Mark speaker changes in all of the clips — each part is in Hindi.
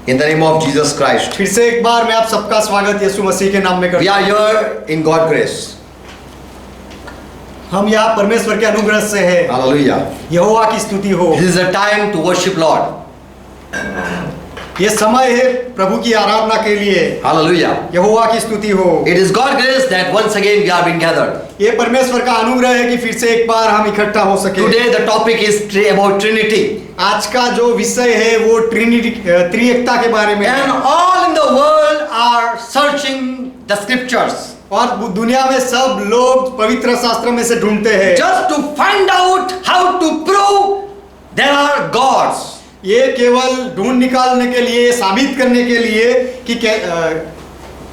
Speaker 1: In the name of Jesus Christ.
Speaker 2: फिर से एक बार मैं आप सबका स्वागत यीशु मसीह के नाम में
Speaker 1: We
Speaker 2: करता
Speaker 1: are here in God's grace.
Speaker 2: हूं। हम यहाँ परमेश्वर के अनुग्रह से हैं।
Speaker 1: Hallelujah.
Speaker 2: यहोवा की स्तुति हो।
Speaker 1: This is a time to worship Lord.
Speaker 2: ये समय है प्रभु की आराधना के लिए।
Speaker 1: Hallelujah.
Speaker 2: यहोवा की स्तुति हो।
Speaker 1: It is God's grace that once again we are being gathered.
Speaker 2: ये परमेश्वर का अनुग्रह है कि फिर से एक बार हम इकट्ठा हो सके।
Speaker 1: Today the topic is about Trinity.
Speaker 2: आज का जो विषय है वो त्रिएकता के बारे में
Speaker 1: And
Speaker 2: है।
Speaker 1: all in the world are searching the scriptures
Speaker 2: और दुनिया में सब लोग पवित्र शास्त्र में से ढूंढते हैं
Speaker 1: just to find out how to prove there are gods.
Speaker 2: ये केवल ढूंढ निकालने के लिए, साबित करने के लिए कि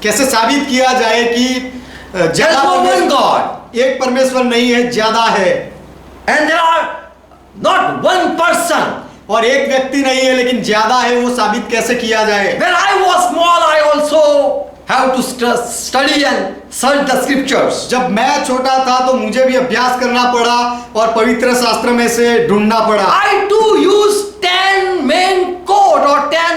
Speaker 2: कैसे साबित किया जाए कि
Speaker 1: There is no one God.
Speaker 2: एक परमेश्वर नहीं है, ज्यादा है।
Speaker 1: And there are not one person.
Speaker 2: और एक व्यक्ति नहीं है लेकिन ज्यादा है, वो साबित कैसे किया जाए।
Speaker 1: When I was small, I also have to study and search the scriptures.
Speaker 2: जब मैं छोटा था तो मुझे भी अभ्यास करना पड़ा और पवित्र शास्त्र में से ढूंढना पड़ा।
Speaker 1: I too use 10 main quote or 10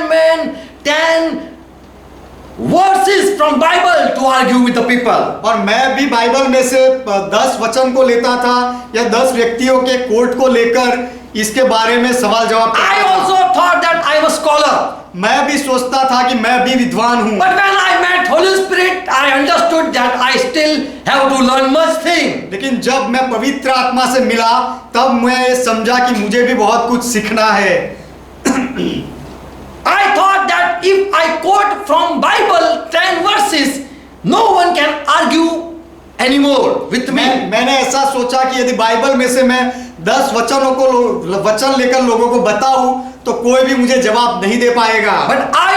Speaker 1: verses from Bible to argue with the people.
Speaker 2: और मैं भी बाइबल में से 10 वचन को लेता था या 10 व्यक्तियों के कोट को लेकर इसके बारे में सवाल जवाब
Speaker 1: I
Speaker 2: करता था।
Speaker 1: also thought that I was scholar.
Speaker 2: मैं भी सोचता था कि मैं भी विद्वान हूँ।
Speaker 1: But when I met Holy Spirit, I understood that I still have to learn much things.
Speaker 2: लेकिन जब मैं पवित्र आत्मा से मिला तब मैं समझा कि मुझे भी बहुत कुछ सीखना है।
Speaker 1: I thought that if I quote from Bible 10 verses, no one can argue anymore with me.
Speaker 2: मैंने ऐसा सोचा कि यदि बाइबल में से मैं 10 वचन लेकर लोगों को बताऊं तो कोई भी मुझे जवाब नहीं दे पाएगा।
Speaker 1: But I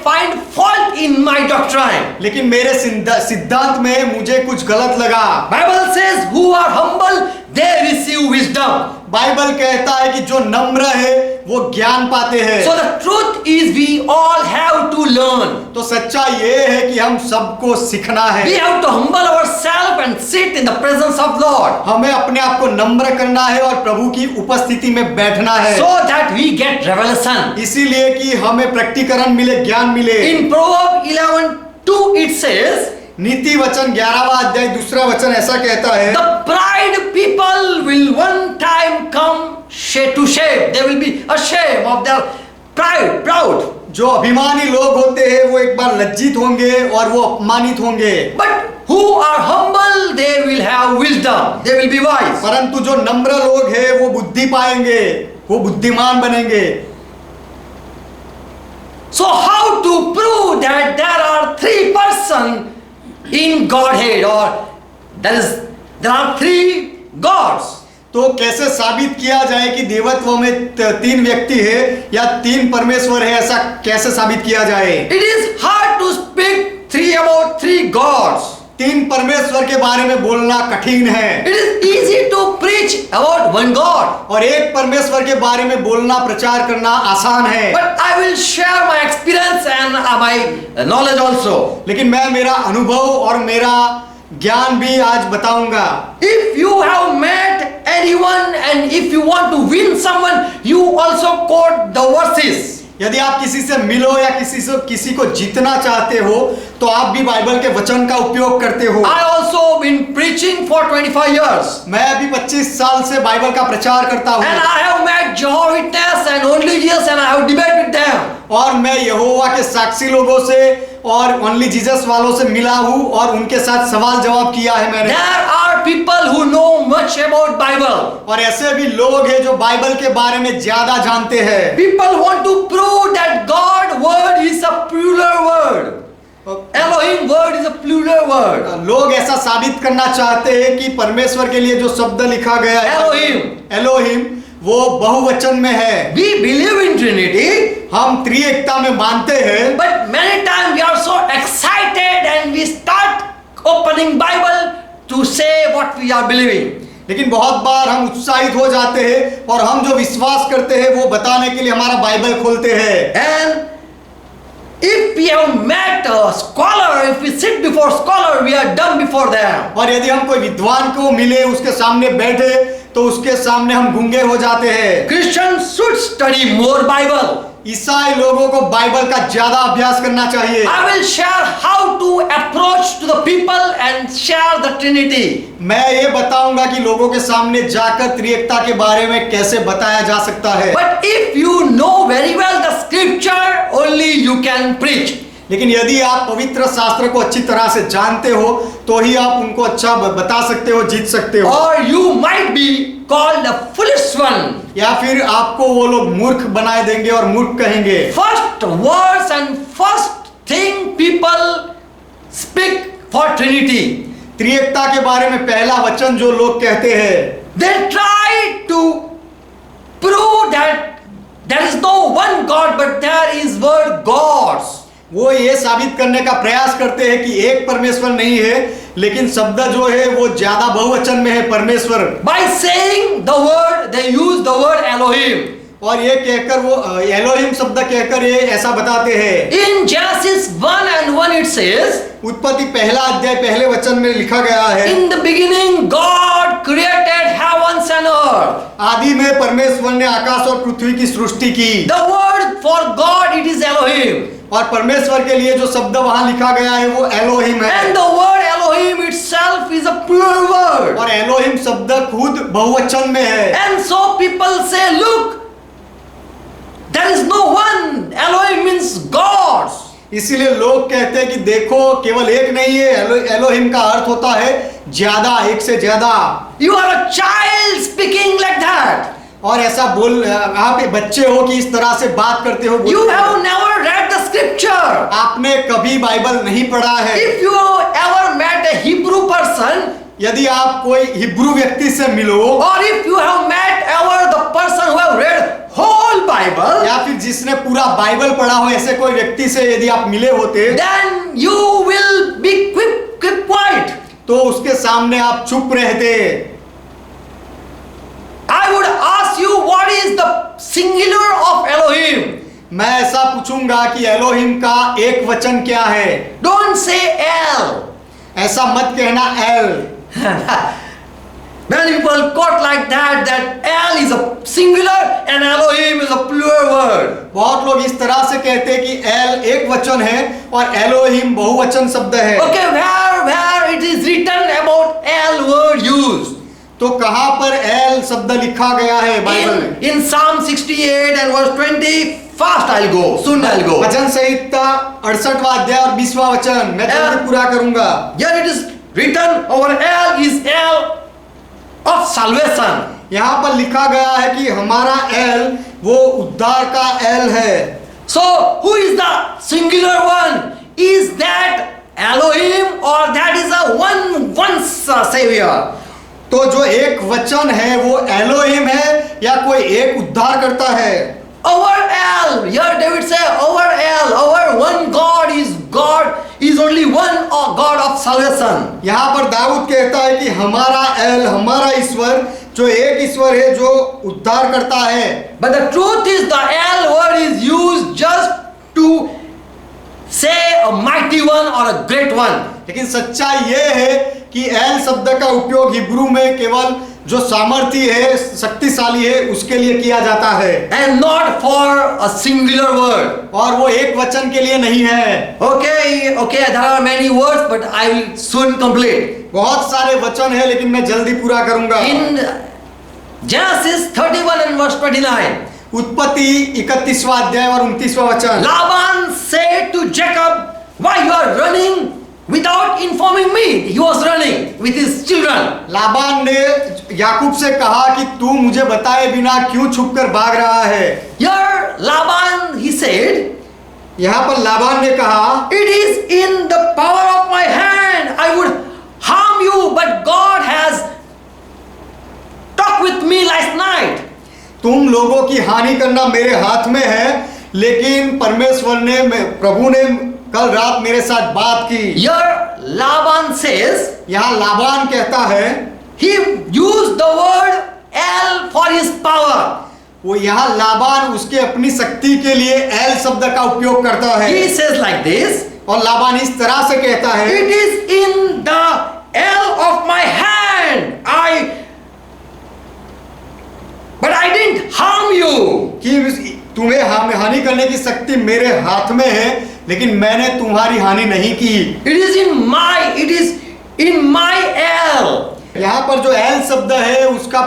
Speaker 1: find fault in my doctrine.
Speaker 2: लेकिन मेरे सिद्धांत में मुझे कुछ गलत लगा।
Speaker 1: Bible says, who are humble, they receive wisdom.
Speaker 2: Bible कहता है कि जो नम्र है वो ज्ञान पाते हैं।
Speaker 1: So the truth is we all have to learn.
Speaker 2: तो सच्चा ये है कि हम सबको सीखना है।
Speaker 1: We have to humble ourselves and sit in the presence of Lord.
Speaker 2: हमें अपने आप को नम्र करना है और प्रभु की उपस्थिति में बैठना है।
Speaker 1: So that we get revelation.
Speaker 2: इसीलिए कि हमें प्रकटीकरण मिले, ज्ञान मिले।
Speaker 1: In Proverbs 11:2 it says,
Speaker 2: नीति वचन 11वां अध्याय 2रा वचन ऐसा कहता है,
Speaker 1: the pride people will one time come to shame. They will be ashamed of their pride, proud.
Speaker 2: जो अभिमानी लोग होते हैं वो एक बार लज्जित होंगे और वो अपमानित होंगे।
Speaker 1: But who are humble, they will have wisdom. They will be wise.
Speaker 2: परंतु जो नम्र लोग हैं वो बुद्धि पाएंगे, वो बुद्धिमान बनेंगे।
Speaker 1: So how to prove that there are 3 persons in Godhead, or there are 3 gods?
Speaker 2: तो कैसे साबित किया जाए कि देवत्व में 3 व्यक्ति है या 3 परमेश्वर है, ऐसा कैसे साबित किया जाए?
Speaker 1: It is hard to speak about 3 gods.
Speaker 2: 3 परमेश्वर के बारे में बोलना कठिन है।
Speaker 1: It is easy to preach about one God.
Speaker 2: और एक परमेश्वर के बारे में बोलना, प्रचार करना आसान है।
Speaker 1: But I will share my experience and my knowledge also.
Speaker 2: लेकिन मैं मेरा अनुभव और मेरा ज्ञान भी आज बताऊंगा।
Speaker 1: If you have met anyone and if you want to win someone, you also quote the verses.
Speaker 2: यदि आप किसी से मिलो या किसी को जीतना चाहते हो तो आप भी बाइबल के वचन का उपयोग करते हो।
Speaker 1: I also been preaching for 25 years.
Speaker 2: मैं भी 25 साल से बाइबल का प्रचार करता हूँ।
Speaker 1: And I have met Jehovah's Witness and only Jesus and I have debated with them.
Speaker 2: और मैं यहोवा के साक्षी लोगों से और ओनली जीसस वालों से मिला हूँ और उनके साथ सवाल जवाब किया है मैंने।
Speaker 1: There are people who know much about Bible.
Speaker 2: और ऐसे भी लोग हैं जो बाइबल के बारे में ज्यादा जानते हैं।
Speaker 1: People want to prove that God word is a plural word. Elohim word is a plural word.
Speaker 2: लोग ऐसा साबित करना चाहते हैं कि परमेश्वर के लिए जो शब्द लिखा गया है एलोहिम वो बहुवचन में है।
Speaker 1: We believe in Trinity.
Speaker 2: हम त्रिएकता में मानते हैं।
Speaker 1: But many times we are so excited and we start opening Bible to say what we are believing.
Speaker 2: लेकिन बहुत बार हम उत्साहित हो जाते हैं और हम जो विश्वास करते हैं वो बताने के लिए हमारा बाइबल खोलते हैं।
Speaker 1: And if we have met a scholar, if we sit before scholar, we are dumb before them.
Speaker 2: और यदि हम कोई विद्वान को मिले, उसके सामने बैठे तो उसके सामने हम गूंगे हो जाते हैं।
Speaker 1: Christians should study more Bible.
Speaker 2: ईसाई लोगों को बाइबल का ज्यादा अभ्यास करना चाहिए।
Speaker 1: I will share how to approach to the people and share the Trinity.
Speaker 2: मैं ये बताऊंगा कि लोगों के सामने जाकर त्रिएकता के बारे में कैसे बताया जा सकता है।
Speaker 1: But if you know very well the scripture, only you can preach.
Speaker 2: लेकिन यदि आप पवित्र शास्त्र को अच्छी तरह से जानते हो तो ही आप उनको अच्छा बता सकते हो, जीत सकते हो।
Speaker 1: Or you might be called a foolish one.
Speaker 2: या फिर आपको वो लोग मूर्ख बनाए देंगे और मूर्ख कहेंगे।
Speaker 1: First words and first thing people speak for Trinity.
Speaker 2: त्रिएकता के बारे में पहला वचन जो लोग कहते हैं,
Speaker 1: They try to prove that there is no one God, but there is word gods.
Speaker 2: वो ये साबित करने का प्रयास करते हैं कि एक परमेश्वर नहीं है, लेकिन शब्द जो है वो ज्यादा बहुवचन में है परमेश्वर।
Speaker 1: By saying the word, they use the word Elohim.
Speaker 2: और ये कहकर वो एलोहिम शब्द कहकर ये ऐसा बताते हैं।
Speaker 1: In Genesis 1:1 it says,
Speaker 2: उत्पत्ति पहला अध्याय पहले वचन में लिखा गया है,
Speaker 1: in the beginning God created heavens and earth.
Speaker 2: आदि में परमेश्वर ने आकाश और पृथ्वी की सृष्टि की।
Speaker 1: The word for God it is Elohim.
Speaker 2: और परमेश्वर के लिए जो शब्द वहां लिखा गया है वो एलोहिम है।
Speaker 1: And the word Elohim itself is a plural word.
Speaker 2: और एलोहिम शब्द खुद बहुवचन में है।
Speaker 1: And so people say, look, there is no one. Elohim means gods.
Speaker 2: इसीलिए लोग कहते हैं कि देखो केवल एक नहीं है, एलोहिम का अर्थ होता है ज्यादा, एक से ज्यादा।
Speaker 1: You are a child speaking like that.
Speaker 2: और ऐसा बोल, आप बच्चे हो कि इस तरह से बात करते हो।
Speaker 1: You have never read the scripture.
Speaker 2: आपने कभी बाइबल नहीं पढ़ा है।
Speaker 1: If you ever met a Hebrew person,
Speaker 2: यदि आप कोई हिब्रू व्यक्ति से मिलो,
Speaker 1: or if you have met ever the person who have read whole Bible,
Speaker 2: या फिर जिसने पूरा बाइबल पढ़ा हो, ऐसे कोई व्यक्ति से यदि आप मिले होते,
Speaker 1: then you will be keep quiet.
Speaker 2: तो उसके सामने आप चुप रहते।
Speaker 1: I would ask you, what is the singular of Elohim?
Speaker 2: मैं ऐसा पूछूंगा कि एलोहिम का एक वचन क्या है।
Speaker 1: Don't say El.
Speaker 2: ऐसा मत कहना L.
Speaker 1: Many people quote like that El is a singular and Elohim is a plural word.
Speaker 2: बहुत लोग इस तरह से कहते हैं कि एल एक वचन है और एलोहिम बहुवचन शब्द है।
Speaker 1: Okay, where it is written about El word used?
Speaker 2: तो कहां पर एल शब्द लिखा गया है बाइबल में?
Speaker 1: In Psalm 68 and verse 20. Fast I'll go. Soon I'll go.
Speaker 2: वचन संहिता 68वां अध्याय और 20वां वचन मैं जल्दी पूरा करूंगा।
Speaker 1: Here it is written, our El is El of salvation.
Speaker 2: यहाँ पर लिखा गया है कि हमारा एल वो उद्धार का एल है।
Speaker 1: So who is the singular one? Is that Elohim or that is a one savior?
Speaker 2: तो जो एक वचन है वो एलोहिम है या कोई एक उद्धार करता है?
Speaker 1: Our El, here David say, our El, our one God is only one God of salvation.
Speaker 2: यहाँ पर दाऊद कहता है कि हमारा एल, हमारा ईश्वर जो एक ईश्वर है जो उद्धार करता है।
Speaker 1: But the truth is the El word is used just to say a mighty one or a great one.
Speaker 2: लेकिन सच्चाई ये है कि एल शब्द का उपयोग हिब्रू में केवल जो सामर्थी है, शक्तिशाली है, उसके लिए किया जाता है,
Speaker 1: And not for a singular word.
Speaker 2: और वो एक वचन के लिए नहीं है।
Speaker 1: Okay, there are many words, but I will soon complete.
Speaker 2: बहुत सारे वचन है लेकिन मैं जल्दी पूरा करूंगा।
Speaker 1: In Genesis 31 and verse 29,
Speaker 2: उत्पत्ति 31वां अध्याय और 29वां वचन।
Speaker 1: Laban said to Jacob, why you are running without informing me? He was running with his children.
Speaker 2: Laban ने याकूब से कहा कि तू मुझे बताए बिना क्यों छुपकर भाग रहा है?
Speaker 1: Here Laban, he said,
Speaker 2: यहाँ पर लाबान ने कहा,
Speaker 1: it is in the power of my hand. I would harm you, but God has talked with me last night.
Speaker 2: तुम लोगों की हानि करना मेरे हाथ में है, लेकिन परमेश्वर ने, प्रभु ने कल रात मेरे साथ बात की।
Speaker 1: Here Laban says,
Speaker 2: यहाँ लाबान कहता है,
Speaker 1: he used the word El for his power.
Speaker 2: वो यहाँ लाबान उसके अपनी शक्ति के लिए एल शब्द का उपयोग करता है।
Speaker 1: He says like this,
Speaker 2: और लाबान इस तरह से कहता है,
Speaker 1: it is in the L of my hand. but I didn't harm you.
Speaker 2: कि तुम्हें हानि करने करने की शक्ति मेरे हाथ में है, लेकिन मैंने तुम्हारी हानि नहीं की।
Speaker 1: it is in my El.
Speaker 2: यहाँ पर जो एल शब्द है उसका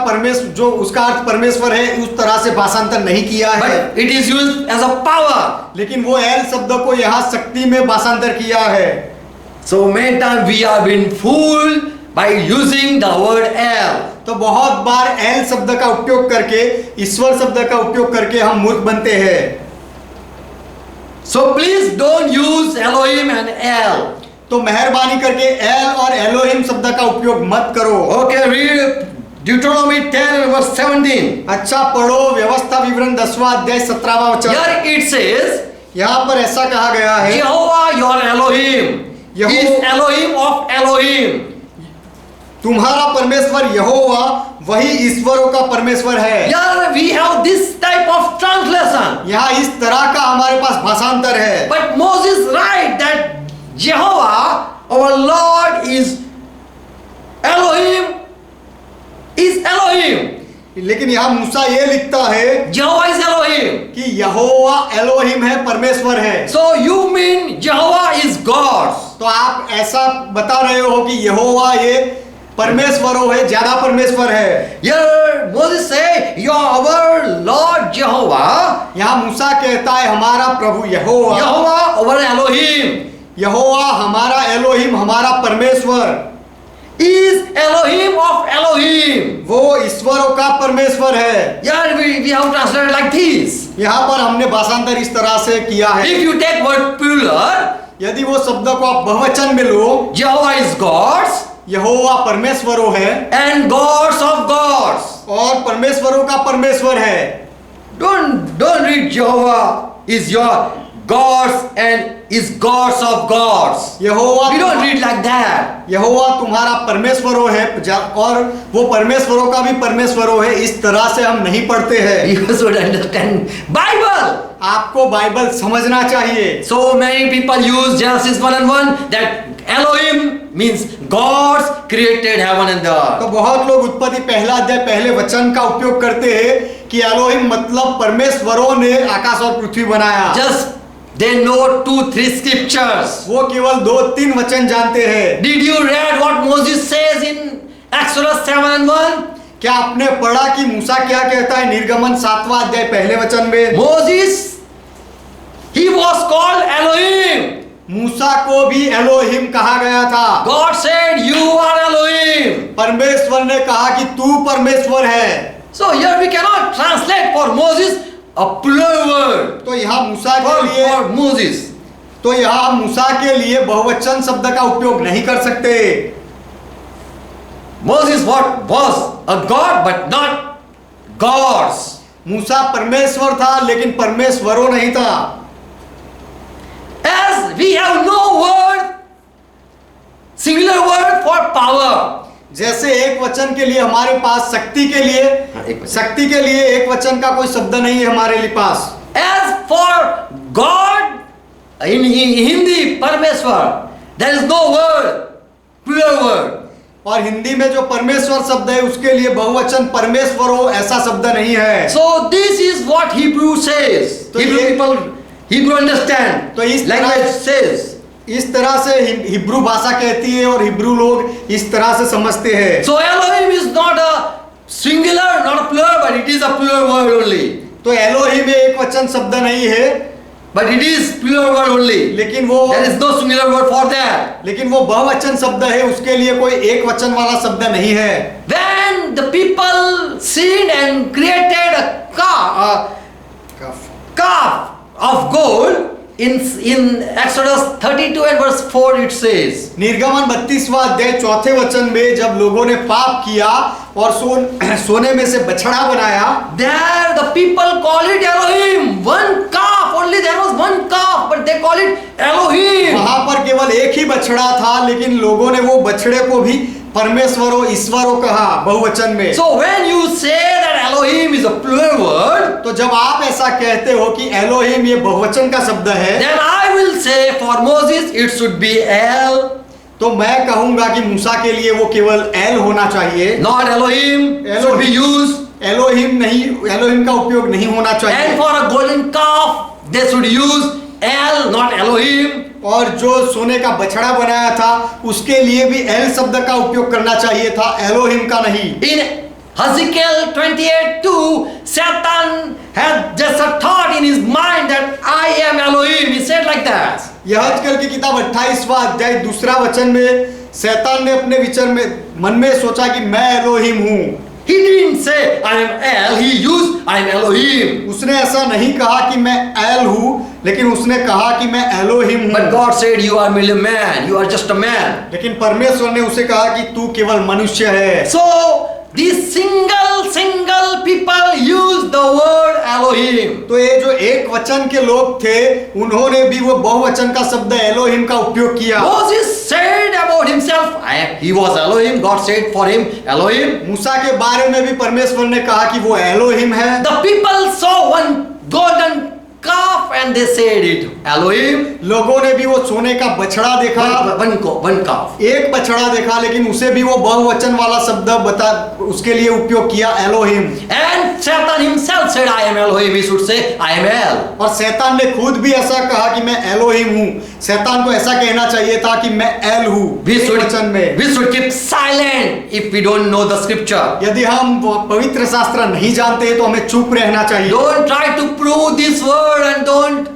Speaker 2: उसका अर्थ परमेश्वर है, उस तरह से भाषांतर नहीं किया है,
Speaker 1: But it is used as a power.
Speaker 2: लेकिन वो एल शब्द को यहाँ शक्ति में भाषांतर किया है।
Speaker 1: So many times we have been fooled by using the word El.
Speaker 2: तो बहुत बार एल शब्द का उपयोग करके, ईश्वर शब्द का उपयोग करके हम मूर्ख बनते हैं।
Speaker 1: So please don't use Elohim and El.
Speaker 2: तो मेहरबानी करके एल और एलोहिम शब्द का उपयोग मत करो।
Speaker 1: Okay, read Deuteronomy 10 verse 17.
Speaker 2: अच्छा पढ़ो व्यवस्था विवरण 10वां अध्याय 17वां वचन।
Speaker 1: Here it says,
Speaker 2: यहाँ पर ऐसा कहा गया है,
Speaker 1: Jehovah your Elohim is Elohim of Elohim.
Speaker 2: तुम्हारा परमेश्वर यहोवा वही ईश्वरों का परमेश्वर है।
Speaker 1: Here we have this type of translation.
Speaker 2: यहाँ इस तरह का हमारे पास भाषांतर है।
Speaker 1: But Moses write that Jehovah our Lord is Elohim is Elohim.
Speaker 2: लेकिन यहाँ मूसा ये लिखता है
Speaker 1: Jehovah is Elohim.
Speaker 2: कि यहोवा एलोहिम है, परमेश्वर है।
Speaker 1: So you mean Jehovah is God.
Speaker 2: तो आप ऐसा बता रहे हो कि यहोवा ये परमेश्वरों है, ज्यादा परमेश्वर है।
Speaker 1: Here Moses say, "You are our Lord Jehovah."
Speaker 2: यहाँ मूसा कहता है हमारा प्रभु यहोवा,
Speaker 1: Jehovah our Elohim
Speaker 2: यहोवा हमारा एलोहिम, हमारा परमेश्वर
Speaker 1: is Elohim of Elohim.
Speaker 2: वो ईश्वरों का परमेश्वर है।
Speaker 1: Here we have translated like this.
Speaker 2: यहाँ पर हमने भाषांतर इस तरह से किया है।
Speaker 1: If you take word plural,
Speaker 2: यदि वो शब्द को आप बहुवचन में लो,
Speaker 1: Jehovah is gods
Speaker 2: यहोवा परमेश्वरों है
Speaker 1: and gods of gods.
Speaker 2: और परमेश्वरों का परमेश्वर है।
Speaker 1: Don't read Jehovah is your gods and is gods of gods.
Speaker 2: Jehovah
Speaker 1: We don't read like that.
Speaker 2: यहोवा तुम्हारा परमेश्वरों है और वो परमेश्वरों का भी परमेश्वरों है, इस तरह से हम नहीं पढ़ते हैं।
Speaker 1: You should understand Bible.
Speaker 2: आपको बाइबल समझना चाहिए।
Speaker 1: So many people use Genesis 1:1 that Elohim means gods created heaven and
Speaker 2: तो
Speaker 1: earth.
Speaker 2: बहुत लोग उत्पत्ति पहला अध्याय पहले वचन का उपयोग करते हैं कि एलोहिम मतलब परमेश्वरों ने आकाश और पृथ्वी बनाया।
Speaker 1: Just they know 2-3 scriptures.
Speaker 2: वो केवल 2-3 वचन जानते हैं।
Speaker 1: Did you read what Moses says in Exodus 7:1?
Speaker 2: क्या आपने पढ़ा कि मूसा क्या कहता है निर्गमन 7वां अध्याय पहले वचन में?
Speaker 1: Moses, he was called Elohim.
Speaker 2: मूसा को भी एलोहिम कहा गया था।
Speaker 1: God said, "You are Elohim."
Speaker 2: परमेश्वर ने कहा कि तू परमेश्वर है।
Speaker 1: So here we cannot translate for Moses a plural word.
Speaker 2: तो यहाँ मूसा के लिए
Speaker 1: For Moses.
Speaker 2: तो यहाँ मूसा के लिए बहुवचन शब्द का उपयोग नहीं कर सकते।
Speaker 1: Moses was a god but not gods.
Speaker 2: मूसा परमेश्वर था लेकिन परमेश्वरों नहीं था।
Speaker 1: As we have no word, singular word for power.
Speaker 2: जैसे एक वचन के लिए हमारे पास शक्ति के लिए एक वचन का कोई शब्द नहीं है हमारे पास।
Speaker 1: As for God, in Hindi, Parameshwar, there is no word, plural word.
Speaker 2: और हिंदी में जो परमेश्वर शब्द है उसके लिए बहुवचन परमेश्वरों ऐसा शब्द नहीं है।
Speaker 1: So this is what Hebrew says.
Speaker 2: तो
Speaker 1: Hebrew
Speaker 2: ये-
Speaker 1: people, Hebrew understand.
Speaker 2: तो इस
Speaker 1: language says.
Speaker 2: इस तरह से हिब्रू भाषा कहती है और हिब्रू लोग इस तरह से समझते हैं।
Speaker 1: So Elohim is not a singular, not a plural, but it is a plural word only.
Speaker 2: तो एलोही में एक वचन शब्द नहीं है,
Speaker 1: But it is plural word only.
Speaker 2: लेकिन वो
Speaker 1: There is no singular word for that.
Speaker 2: लेकिन वो बहुवचन शब्द है, उसके लिए कोई एक वचन वाला शब्द नहीं है।
Speaker 1: When the people sinned and created a calf of gold, in Exodus 32 and verse 4 it says,
Speaker 2: निर्गमन 32वां अध्याय 4थे वचन में जब लोगों ने पाप किया और सोने में से बछड़ा बनाया,
Speaker 1: there the people call it Elohim. One calf, only there was one calf, but they call it Elohim.
Speaker 2: वहां पर केवल एक ही बछड़ा था लेकिन लोगों ने वो बछड़े को भी परमेश्वरों ईश्वरों कहा बहुवचन में।
Speaker 1: So when you say that Elohim is a plural word,
Speaker 2: तो जब आप ऐसा कहते हो कि एलोहिम ये बहुवचन का शब्द है,
Speaker 1: then I will say for Moses it should be El,
Speaker 2: तो मैं कहूंगा कि मूसा के लिए वो केवल एल होना चाहिए,
Speaker 1: not Elohim should be used.
Speaker 2: Elohim नहीं, एलोहिम का उपयोग नहीं होना
Speaker 1: And
Speaker 2: चाहिए।
Speaker 1: for a golden calf, they should use El, not Elohim.
Speaker 2: और जो सोने का बछड़ा बनाया था उसके लिए भी एल शब्द का उपयोग करना चाहिए था, एलोहिम का नहीं।
Speaker 1: In Ezekiel 28:2, Satan had just a thought in his mind that I am Elohim. He said like that.
Speaker 2: यहजकेल की किताब 28वां अध्याय 2 वचन में शैतान ने अपने विचार में मन में सोचा कि मैं एलोहिम हूँ।
Speaker 1: He didn't say I am El. He used I am Elohim.
Speaker 2: उसने ऐसा नहीं कहा कि मैं एल हूँ, लेकिन उसने कहा कि मैं एलोहिम हूँ।
Speaker 1: But God said you are merely a man. You are just a man.
Speaker 2: लेकिन परमेश्वर ने उसे कहा कि तू केवल मनुष्य है।
Speaker 1: So these single people use the word Elohim.
Speaker 2: तो ये जो एक वचन के लोग थे उन्होंने भी वो बहुवचन का शब्द एलोहिम का उपयोग किया।
Speaker 1: Moses said about himself, he was Elohim. God said for him Elohim.
Speaker 2: मूसा के बारे में भी परमेश्वर ने कहा कि वो एलोहिम है।
Speaker 1: The people saw one golden calf and they said it Elohim.
Speaker 2: लोगों ने भी वो सोने का बछड़ा देखा,
Speaker 1: One calf.
Speaker 2: एक बछड़ा देखा, लेकिन उसे भी वो बहुवचन वाला शब्द बता उसके लिए उपयोग किया Elohim.
Speaker 1: And Satan himself said I am Elohim. He should say I am El.
Speaker 2: और शैतान ने खुद भी ऐसा कहा कि मैं एलोहिम हूँ। शैतान को ऐसा कहना चाहिए था कि मैं एल हूँ।
Speaker 1: We
Speaker 2: एक वचन में
Speaker 1: should keep silent if we don't know the scripture.
Speaker 2: यदि हम पवित्र शास्त्र नहीं जानते तो हमें चुप रहना चाहिए।
Speaker 1: Don't try to prove this word and don't,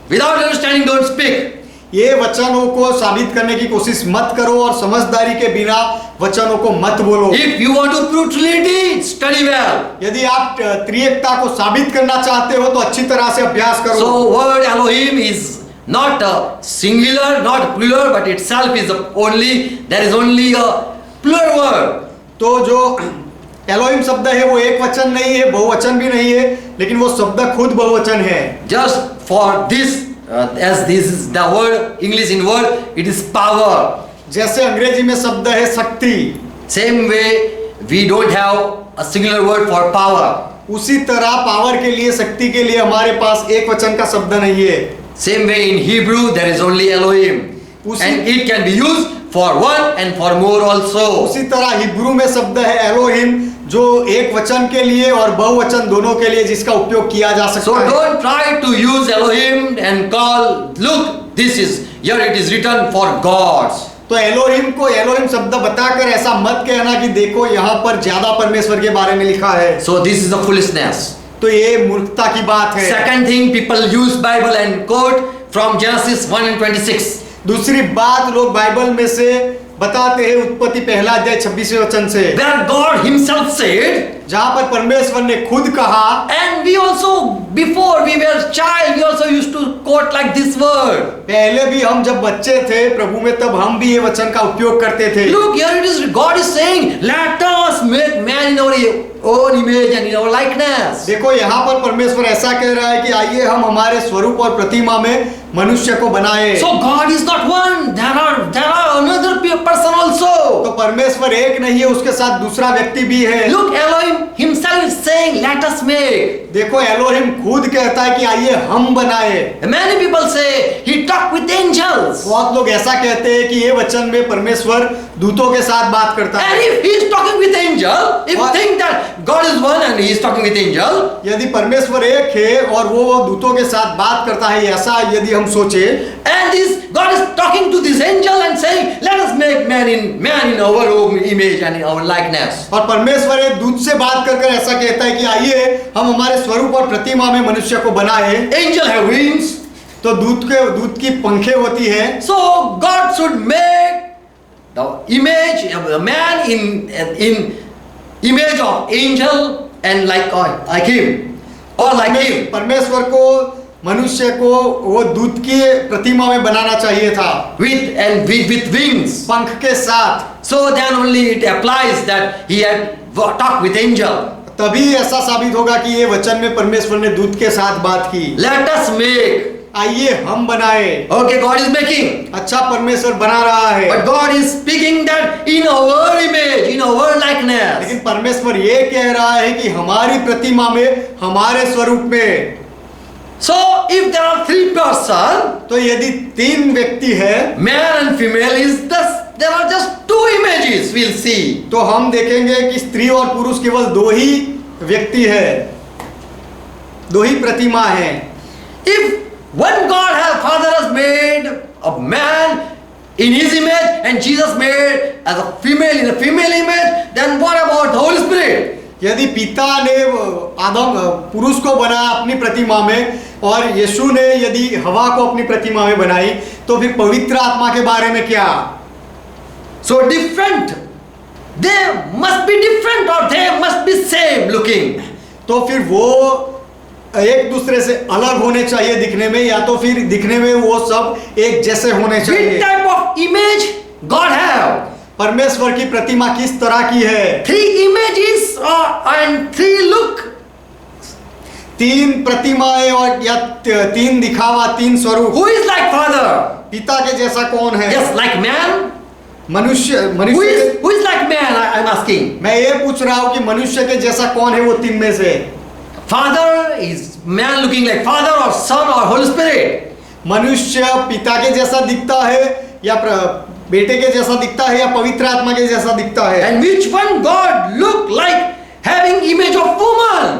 Speaker 1: without understanding, don't speak.
Speaker 2: ये वचनों को साबित करने की कोशिश मत करो और समझदारी के बिना वचनों को मत बोलो।
Speaker 1: If you want to prove Trinity, study well.
Speaker 2: यदि आप त्रिएकता को साबित करना चाहते हो तो अच्छी तरह से अभ्यास करो।
Speaker 1: So word Elohim is not a singular, not plural, but itself is there is only a plural word.
Speaker 2: तो जो एलोहिम शब्द है वो एक वचन नहीं है, बहुवचन भी नहीं है, लेकिन वो शब्द खुद बहुवचन है।
Speaker 1: Just for this, as this is the word, English in word, it is power.
Speaker 2: जैसे अंग्रेजी में शब्द है शक्ति,
Speaker 1: Same way, we don't have a singular word for power.
Speaker 2: उसी तरह पावर के लिए, शक्ति के लिए हमारे पास एक वचन का शब्द नहीं है।
Speaker 1: Same way in Hebrew, there is only Elohim. And it can be used for one and for more also.
Speaker 2: उसी तरह हिब्रू में शब्द है एलोहिम, जो एक वचन के लिए और बहुवचन दोनों के लिए जिसका उपयोग किया जा सकता
Speaker 1: So
Speaker 2: है।
Speaker 1: don't try to use Elohim and call, look, this is, here it is written for gods.
Speaker 2: तो एलोहिम को एलोहिम शब्द बताकर ऐसा मत कहना कि देखो यहाँ पर ज्यादा परमेश्वर के बारे में लिखा है।
Speaker 1: So this is a foolishness.
Speaker 2: तो ये मूर्खता की बात है।
Speaker 1: Second thing, people use Bible and quote from Genesis 1:26.
Speaker 2: दूसरी बात, लोग बाइबल में से बताते हैं उत्पत्ति पहला अध्याय 26वें वचन से,
Speaker 1: Where God himself said,
Speaker 2: जहाँ पर परमेश्वर ने खुद कहा,
Speaker 1: and we also, before we were child, we also used to quote like this word.
Speaker 2: पहले भी हम जब बच्चे थे प्रभु में तब हम भी ये वचन का उपयोग करते थे।
Speaker 1: Look, here it is, God is saying, let us make man in our own image and in our likeness.
Speaker 2: देखो यहाँ पर परमेश्वर ऐसा कह रहा है कि आइए हम हमारे स्वरूप और प्रतिमा में मनुष्य को बनाए।
Speaker 1: So God is not one. There are another person also.
Speaker 2: तो परमेश्वर एक नहीं है, उसके साथ दूसरा व्यक्ति भी है।
Speaker 1: Look, Elohim himself is saying, let us make.
Speaker 2: देखो एलोहिम खुद कहता है कि आइए हम बनाए।
Speaker 1: Many people say he talked with angels.
Speaker 2: बहुत लोग ऐसा कहते हैं कि ये वचन में परमेश्वर दूतों के साथ बात करता
Speaker 1: And
Speaker 2: है।
Speaker 1: if he is talking with angel, if you think that God is one and he is talking with angel,
Speaker 2: यदि परमेश्वर एक है और वो दूतों के साथ बात करता है, ऐसा यदि हम सोचे,
Speaker 1: and this God is talking to this angel and saying, let us make man in our own image and in our likeness.
Speaker 2: और परमेश्वर एक दूत से बात कर ऐसा कहता है कि आइए हम हमारे स्वरूप और प्रतिमा में मनुष्य को बनाए।
Speaker 1: Angel have wings.
Speaker 2: तो दूत की पंखें होती है।
Speaker 1: So God should make the image of a man in image of angel and like him or like him.
Speaker 2: परमेश्वर को मनुष्य को वो दूत की प्रतिमा में बनाना चाहिए था,
Speaker 1: with wings,
Speaker 2: पंख के साथ।
Speaker 1: so then only it applies that he had talked with angel.
Speaker 2: तभी ऐसा साबित होगा कि ये वचन में परमेश्वर ने दूत के साथ बात की।
Speaker 1: Let us make.
Speaker 2: आइए हम बनाए।
Speaker 1: Okay, God is making.
Speaker 2: अच्छा, परमेश्वर बना रहा है,
Speaker 1: But God is speaking that in our image, in our likeness.
Speaker 2: लेकिन परमेश्वर ये कह रहा है कि हमारी प्रतिमा में, हमारे स्वरूप में।
Speaker 1: So if there are three persons,
Speaker 2: तो यदि तीन व्यक्ति है,
Speaker 1: male and female, there are just two images we'll see.
Speaker 2: तो हम देखेंगे कि स्त्री और पुरुष केवल दो ही व्यक्ति है, दो ही प्रतिमा है।
Speaker 1: If one God has Father has made a man in his image and Jesus made as a female in a female image, then what about the Holy Spirit?
Speaker 2: यदि पिता ने आदम पुरुष को बनाया अपनी प्रतिमा में और यीशु ने यदि हवा को अपनी प्रतिमा में बनाई, तो फिर पवित्र आत्मा के बारे में क्या?
Speaker 1: So different. They must be different or they must be same looking.
Speaker 2: तो फिर वो एक दूसरे से अलग होने चाहिए दिखने में, या तो फिर दिखने में वो सब एक जैसे होने
Speaker 1: Which
Speaker 2: चाहिए।
Speaker 1: type of image God have?
Speaker 2: परमेश्वर की प्रतिमा किस तरह की है?
Speaker 1: 3 images and 3 look.
Speaker 2: 3 प्रतिमाएं और या 3 दिखावा, 3 स्वरूप।
Speaker 1: Who is like Father?
Speaker 2: पिता के जैसा कौन है?
Speaker 1: Yes, like man.
Speaker 2: मनुष्य
Speaker 1: Who is like man? I'm asking.
Speaker 2: मैं ये पूछ रहा हूँ कि मनुष्य के जैसा कौन है वो 3 में से?
Speaker 1: Father is man looking like Father or Son or Holy Spirit.
Speaker 2: मनुष्य पिता के जैसा दिखता है या बेटे के जैसा दिखता है या पवित्र आत्मा के जैसा दिखता है?
Speaker 1: And which one God look like having image of woman?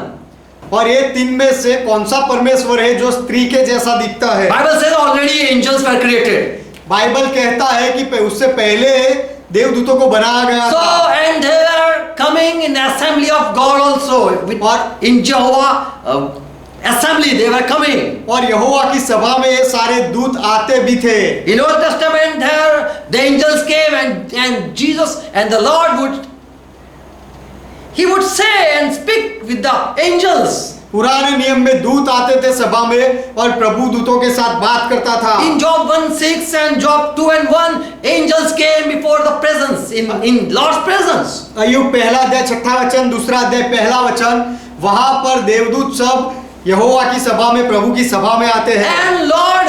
Speaker 2: और ये 3 में से कौन सा परमेश्वर है जो स्त्री के जैसा दिखता है?
Speaker 1: Bible says already angels were created.
Speaker 2: Bible कहता है कि उससे पहले देवदूतों को बनाया गया
Speaker 1: So
Speaker 2: था।
Speaker 1: and they were coming in the assembly of God also. In Jehovah assembly they were coming.
Speaker 2: और यहोवा की सभा में ये सारे दूत आते भी थे।
Speaker 1: In Old Testament there the angels came and Jesus and the Lord would say and speak with the angels.
Speaker 2: पुराने नियम में दूत आते थे सभा में और प्रभु दूतों के साथ बात करता था।
Speaker 1: In Job 1:6 and Job 2:1 angels came before the presence in Lord's presence.
Speaker 2: अय्यूब पहला अध्याय 6 वचन, दूसरा अध्याय पहला वचन, वहां पर देवदूत सब यहोवा की सभा में, प्रभु की सभा में आते हैं।
Speaker 1: And Lord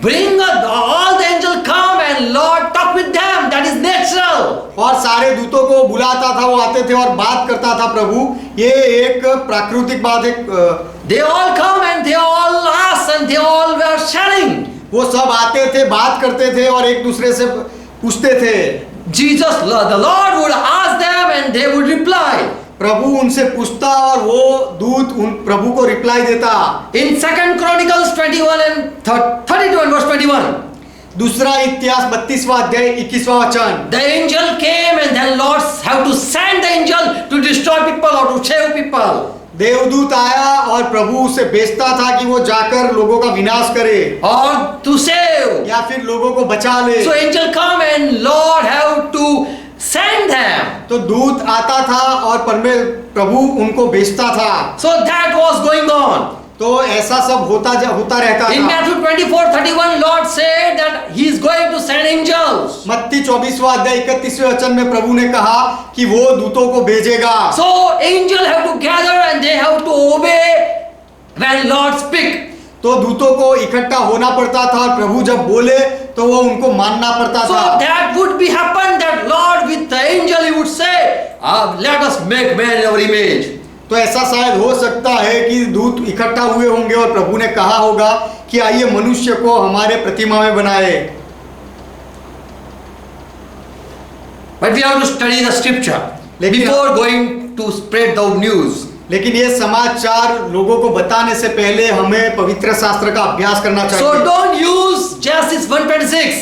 Speaker 1: bring all the angels come and Lord talk with them. That is natural.
Speaker 2: और सारे दूतों को बुलाता था, वो आते थे और बात करता था प्रभु। ये एक प्राकृतिक बात है।
Speaker 1: They all come and they all ask and they all were sharing.
Speaker 2: वो सब आते थे, बात करते थे और एक दूसरे से पूछते थे।
Speaker 1: Jesus, the Lord would ask them and they would reply.
Speaker 2: प्रभु उनसे पूछता और वो दूत उन प्रभु को रिप्लाई देता।
Speaker 1: In 2 Chronicles 21 and 32 and verse 21.
Speaker 2: दूसरा इतिहास 32वां अध्याय 21वां वचन।
Speaker 1: The angel came and then Lord have to send the angel to destroy people or to save people.
Speaker 2: देवदूत आया और प्रभु उसे भेजता था कि वो जाकर लोगों का विनाश करे
Speaker 1: Or to save.
Speaker 2: या फिर लोगों को बचा ले।
Speaker 1: So angel come and Lord have to send them.
Speaker 2: तो दूत आता था और प्रभु उनको भेजता था।
Speaker 1: So that was going on.
Speaker 2: तो ऐसा सब होता रहता
Speaker 1: In
Speaker 2: था।
Speaker 1: Matthew 24:31 Lord said that he is going to send angels.
Speaker 2: मत्ती 24वां अध्याय 31वें वचन में प्रभु ने कहा कि वो दूतों को भेजेगा।
Speaker 1: So angel have to gather and they have to obey when Lord speak.
Speaker 2: तो दूतों को इकट्ठा होना पड़ता था और प्रभु जब बोले तो वो उनको मानना पड़ता
Speaker 1: So
Speaker 2: था।
Speaker 1: that would be happen that Lord with the angel he would say, let us make man in our image.
Speaker 2: तो ऐसा शायद हो सकता है कि दूत इकट्ठा हुए होंगे और प्रभु ने कहा होगा कि आइए मनुष्य को हमारे प्रतिमा में बनाए।
Speaker 1: But we have to study the scripture before going to spread the news.
Speaker 2: लेकिन ये समाचार लोगों को बताने से पहले हमें पवित्र शास्त्र का अभ्यास करना
Speaker 1: So
Speaker 2: चाहिए।
Speaker 1: don't use Genesis 1:26.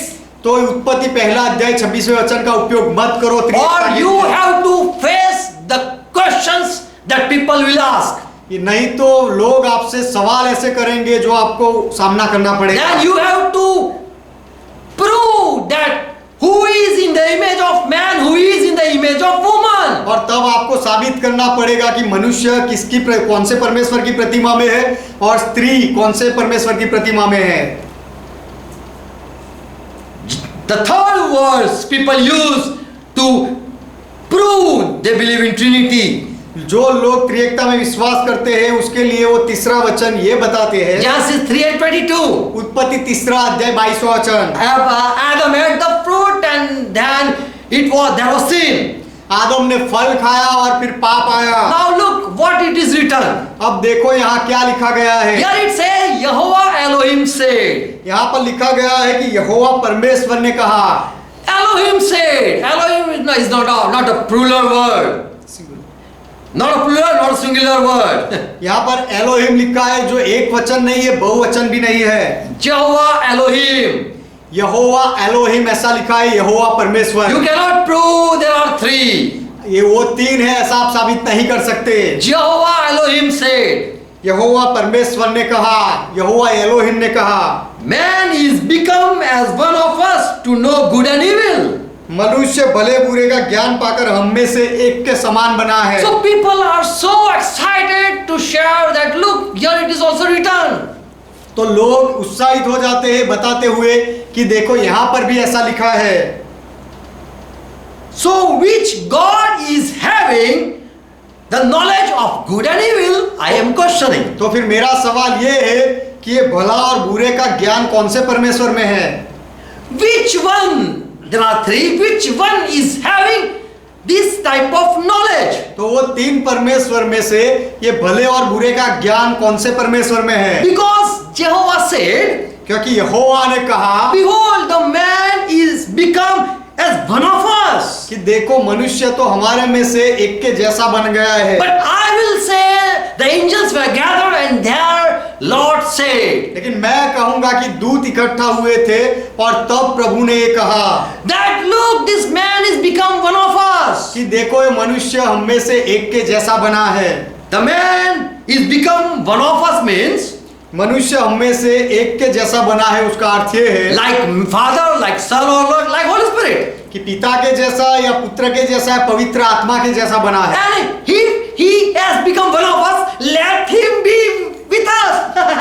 Speaker 2: तो उत्पत्ति पहला अध्याय 26वें वचन का उपयोग मत करो।
Speaker 1: Or you have to face the questions that people will ask.
Speaker 2: नहीं तो लोग आपसे सवाल ऐसे करेंगे जो आपको सामना करना पड़ेगा।
Speaker 1: Then you have to prove that who is in the image of man, who is in the image of woman.
Speaker 2: और तब आपको साबित करना पड़ेगा कि मनुष्य कौन से परमेश्वर की प्रतिमा में है और स्त्री कौन से परमेश्वर की प्रतिमा में है।
Speaker 1: The third words people use to prove they believe in Trinity.
Speaker 2: जो लोग त्रिएकता में विश्वास करते हैं उसके लिए वो तीसरा वचन ये बताते हैं।
Speaker 1: Genesis 3:22.
Speaker 2: उत्पत्ति तीसरा अध्याय 22वां वचन।
Speaker 1: Adam ate the fruit and then there was sin.
Speaker 2: आदम ने फल खाया और फिर पाप आया।
Speaker 1: Now look what it is written.
Speaker 2: अब देखो यहाँ क्या लिखा गया है।
Speaker 1: Here it says Yehovah Elohim said.
Speaker 2: यहाँ पर लिखा गया है कि यहोवा परमेश्वर ने कहा।
Speaker 1: Elohim said. Elohim is not a plural word. Not a plural, not a singular word.
Speaker 2: यहाँ पर एलोहिम लिखा है, जो एक वचन नहीं है, बहुवचन भी नहीं है।
Speaker 1: Jehovah Elohim.
Speaker 2: यहोवा एलोहिम ऐसा लिखा है, यहोवा परमेश्वर।
Speaker 1: You cannot prove there are three.
Speaker 2: ये वो तीन है ऐसा आप साबित नहीं कर सकते।
Speaker 1: Jehovah Elohim said,
Speaker 2: यहोवा परमेश्वर ने कहा, यहोवा एलोहिम ने कहा,
Speaker 1: man is become as one of us to know good and evil.
Speaker 2: मनुष्य भले बुरे का ज्ञान पाकर हम में से एक के समान बना है।
Speaker 1: So people are so excited to share that look, here it is also written.
Speaker 2: तो लोग उत्साहित हो जाते हैं बताते हुए कि देखो यहाँ पर भी ऐसा लिखा है।
Speaker 1: So which God is having the knowledge of good and evil? I am questioning.
Speaker 2: तो फिर मेरा सवाल ये है कि ये भला और बुरे का ज्ञान कौन से परमेश्वर में है?
Speaker 1: Which one? There are three. Which one is having this type of knowledge?
Speaker 2: तो वो तीन परमेश्वर में से ये भले और बुरे का ज्ञान कौन से परमेश्वर में है?
Speaker 1: Because Jehovah said,
Speaker 2: क्योंकि यहोवा ने कहा,
Speaker 1: behold, the man is become as one of us.
Speaker 2: कि देखो मनुष्य तो हमारे में से एक के जैसा बन गया है।
Speaker 1: But I will say the angels were gathered and their Lord said,
Speaker 2: लेकिन मैं कहूंगा कि दूत इकट्ठा हुए थे और तब प्रभु ने ये कहा
Speaker 1: that look, this man is become one of us.
Speaker 2: कि देखो ये मनुष्य हम में से एक के जैसा बना है।
Speaker 1: The man is become one of us means
Speaker 2: मनुष्य हम में से एक के जैसा बना है, उसका अर्थ ये है
Speaker 1: like Father, like Son, or like Holy Spirit.
Speaker 2: कि पिता के जैसा या पुत्र के जैसा या पवित्र आत्मा के जैसा बना है।
Speaker 1: And he has become one of us, let him be with us.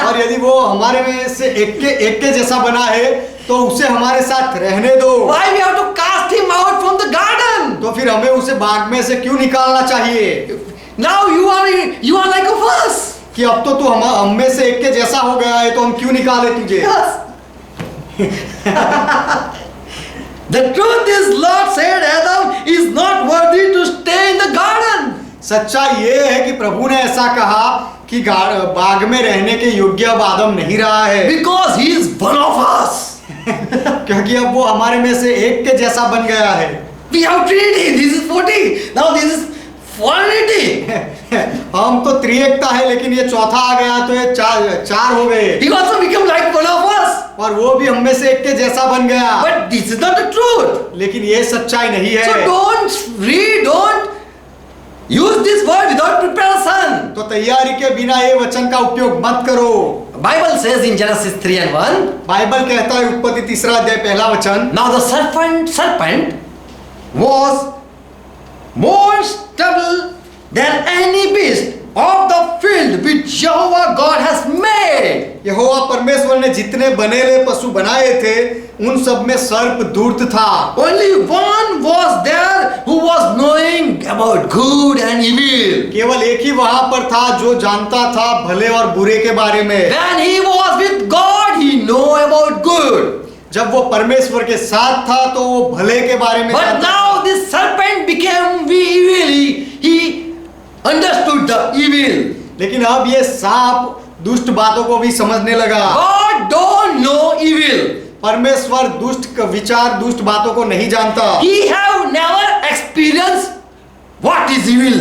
Speaker 2: और यदि वो हमारे में से एक के जैसा बना है तो उसे हमारे साथ रहने दो।
Speaker 1: Why we have to cast him out from the garden?
Speaker 2: तो फिर हमें उसे बाग में से क्यों निकालना चाहिए?
Speaker 1: Now you are like of us.
Speaker 2: कि अब तो तू हम में से एक के जैसा हो गया है तो हम क्यों निकाले तुझे?
Speaker 1: The truth is, Lord said Adam is not worthy to stay in the garden.
Speaker 2: सच्चाई ये है कि प्रभु ने ऐसा कहा कि बाग में रहने के योग्य अब आदम नहीं रहा है।
Speaker 1: Because he is one of us.
Speaker 2: क्योंकि अब वो हमारे में से एक के जैसा बन गया है।
Speaker 1: We have Trinity. This is 40. Now this is 480.
Speaker 2: हम तो त्रिएकता है लेकिन ये चौथा आ गया तो ये चार हो गए।
Speaker 1: He also become like one of us.
Speaker 2: और वो भी हम में से एक के जैसा बन गया।
Speaker 1: But this is not the truth.
Speaker 2: लेकिन ये सच्चाई नहीं है।
Speaker 1: So don't use this word without preparation.
Speaker 2: तो तैयारी के बिना ये वचन का उपयोग मत करो।
Speaker 1: Bible says in Genesis 3:1.
Speaker 2: Bible कहता है उत्पत्ति 3 अध्याय पहला वचन।
Speaker 1: Now the serpent was more stubborn than any beast of the field which Jehovah God has made.
Speaker 2: यहोवा परमेश्वर ने जितने बनेले पशु बनाए थे उन सब में सर्प धूर्त था।
Speaker 1: Only one was there who was knowing about good and evil.
Speaker 2: केवल एक ही वहां पर था जो जानता था भले और बुरे के बारे में।
Speaker 1: When he was with God, he know about good.
Speaker 2: जब वो परमेश्वर के साथ था तो वो भले के बारे में
Speaker 1: But
Speaker 2: जानता था।
Speaker 1: now this serpent became evil. He understood the evil.
Speaker 2: लेकिन अब ये सांप दुष्ट बातों को भी समझने लगा।
Speaker 1: God don't know evil.
Speaker 2: परमेश्वर दुष्ट विचार दुष्ट बातों को नहीं जानता।
Speaker 1: He have never experienced what is evil.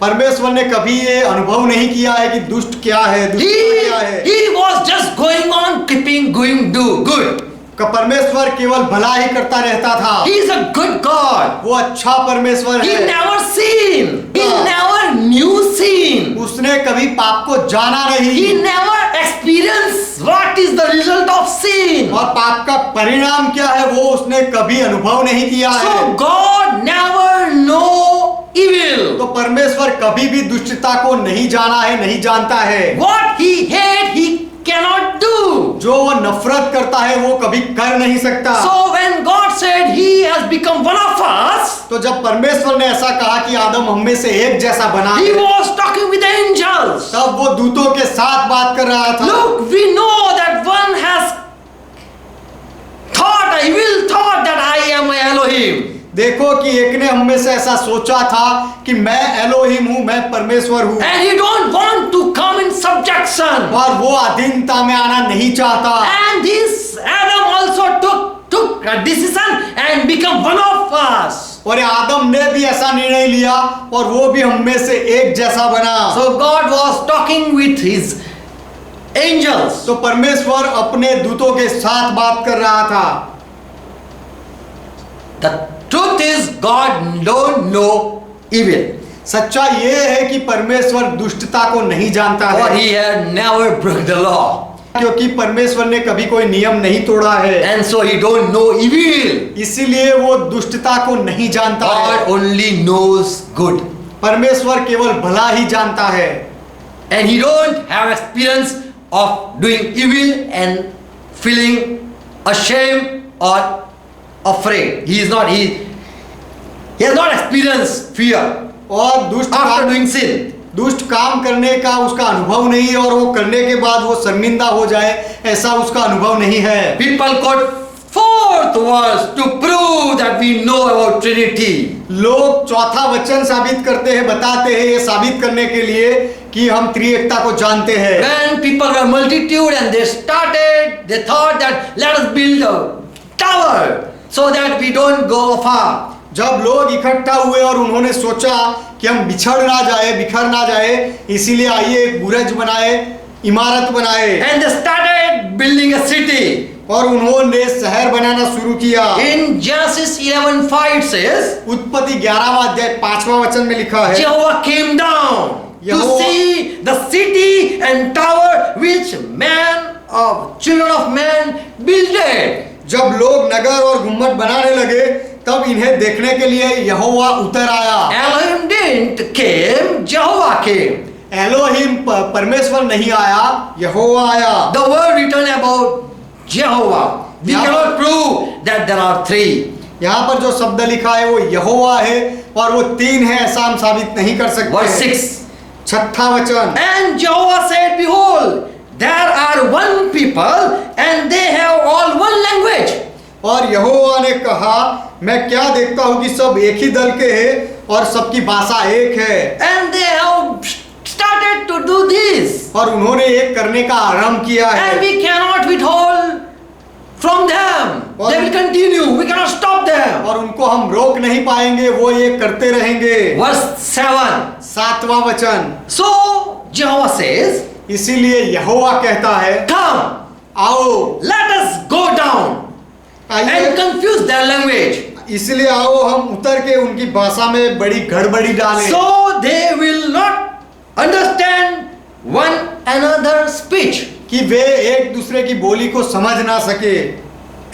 Speaker 2: परमेश्वर ने कभी ये अनुभव नहीं किया है कि दुष्ट क्या है, दुष्ट क्या है।
Speaker 1: He was just going on keeping going do good.
Speaker 2: परमेश्वर केवल भला ही करता रहता था।
Speaker 1: He is a good God.
Speaker 2: वो अच्छा परमेश्वर
Speaker 1: He
Speaker 2: है।
Speaker 1: never seen. He never knew sin.
Speaker 2: उसने कभी पाप को जाना नहीं।
Speaker 1: He never experienced what is the result of sin.
Speaker 2: और पाप का परिणाम क्या है वो उसने कभी अनुभव नहीं किया है।
Speaker 1: So God never know evil.
Speaker 2: तो परमेश्वर कभी भी दुष्टता को नहीं जाना है, नहीं जानता है।
Speaker 1: What he hate, he cannot do.
Speaker 2: जो वो नफरत करता है वो कभी कर नहीं सकता।
Speaker 1: So when God said he has become one of us,
Speaker 2: तो जब परमेश्वर ने ऐसा कहा कि आदम हम में से एक जैसा बना
Speaker 1: he
Speaker 2: है,
Speaker 1: was talking with angels.
Speaker 2: तब वो दूतों के साथ बात कर रहा था।
Speaker 1: Look, we know that one has thought, a evil thought that I am Elohim.
Speaker 2: देखो कि एक ने हम में से ऐसा सोचा था कि मैं एलोहिम हूँ, मैं परमेश्वर हूँ।
Speaker 1: And he don't want to come in subjection.
Speaker 2: और वो अधीनता में आना नहीं चाहता।
Speaker 1: And this Adam also took a decision and become one of us.
Speaker 2: और आदम ने भी ऐसा निर्णय लिया और वो भी हम में से एक जैसा बना।
Speaker 1: So God was talking with his angels.
Speaker 2: तो परमेश्वर अपने दूतों के साथ बात कर रहा था।
Speaker 1: The truth is God don't know evil.
Speaker 2: सच्चाई ये है कि परमेश्वर दुष्टता को नहीं जानता
Speaker 1: For
Speaker 2: है,
Speaker 1: he had never broke the law.
Speaker 2: क्योंकि परमेश्वर ने कभी कोई नियम नहीं तोड़ा है,
Speaker 1: And so he don't know evil.
Speaker 2: इसीलिए वो दुष्टता को नहीं जानता है।
Speaker 1: God only knows good.
Speaker 2: परमेश्वर केवल भला ही जानता है
Speaker 1: And he don't have experience of doing evil and feeling ashamed or afraid. He has not experienced fear
Speaker 2: और
Speaker 1: after doing sin.
Speaker 2: दुष्ट काम करने का उसका अनुभव नहीं है और वो करने के बाद वो शर्मिंदा हो जाए, ऐसा उसका अनुभव नहीं है।
Speaker 1: People quote fourth verse to prove that we know about Trinity.
Speaker 2: लोग चौथा वचन साबित करते हैं, बताते हैं ये साबित करने के लिए कि हम त्रिएकता को जानते हैं।
Speaker 1: When people were multitude and they thought that let us build a tower so that we don't go far.
Speaker 2: जब लोग इकट्ठा हुए और उन्होंने सोचा कि हम बिछड़ ना जाए, बिखर ना जाए, इसीलिए आइए एक बुर्ज बनाए, इमारत बनाए।
Speaker 1: And they started building a city.
Speaker 2: और उन्होंने शहर बनाना शुरू किया।
Speaker 1: In Genesis 11:5 it says,
Speaker 2: उत्पत्ति 11वां अध्याय 5वां वचन में लिखा है,
Speaker 1: Jehovah came down to see the city and tower which children of man builded.
Speaker 2: जब लोग नगर और गुम्बद बनाने लगे तब इन्हें देखने के लिए यहोवा उतर आया।
Speaker 1: Elohim didn't came, Jehovah came.
Speaker 2: Elohim परमेश्वर नहीं आया, यहोवा आया।
Speaker 1: The word written about Jehovah, we
Speaker 2: Yeah.
Speaker 1: cannot prove that there are three.
Speaker 2: यहाँ पर जो शब्द लिखा है वो यहोवा है और वो तीन है, ऐसा हम साबित नहीं कर सकते।
Speaker 1: Verse 6.
Speaker 2: 6वां वचन,
Speaker 1: And Jehovah said, Behold, there are one people and they have all one language.
Speaker 2: और यहोवा ने कहा, मैं क्या देखता हूँ कि सब एक ही दल के हैं और सबकी भाषा एक है।
Speaker 1: And they have started to do this.
Speaker 2: और उन्होंने एक करने का आरंभ किया है।
Speaker 1: And we cannot withhold from them. They will continue. We cannot stop them.
Speaker 2: और उनको हम रोक नहीं पाएंगे, वो ये करते रहेंगे।
Speaker 1: Verse 7.
Speaker 2: 7वां वचन,
Speaker 1: So Jehovah says,
Speaker 2: इसीलिए यहोवा कहता है,
Speaker 1: Come,
Speaker 2: आओ,
Speaker 1: let us go down and
Speaker 2: आइए,
Speaker 1: confuse their language.
Speaker 2: इसलिए आओ हम उतर के उनकी भाषा में बड़ी गड़बड़ी डालें,
Speaker 1: So they will not understand one another's speech.
Speaker 2: कि वे एक दूसरे की बोली को समझ ना सके।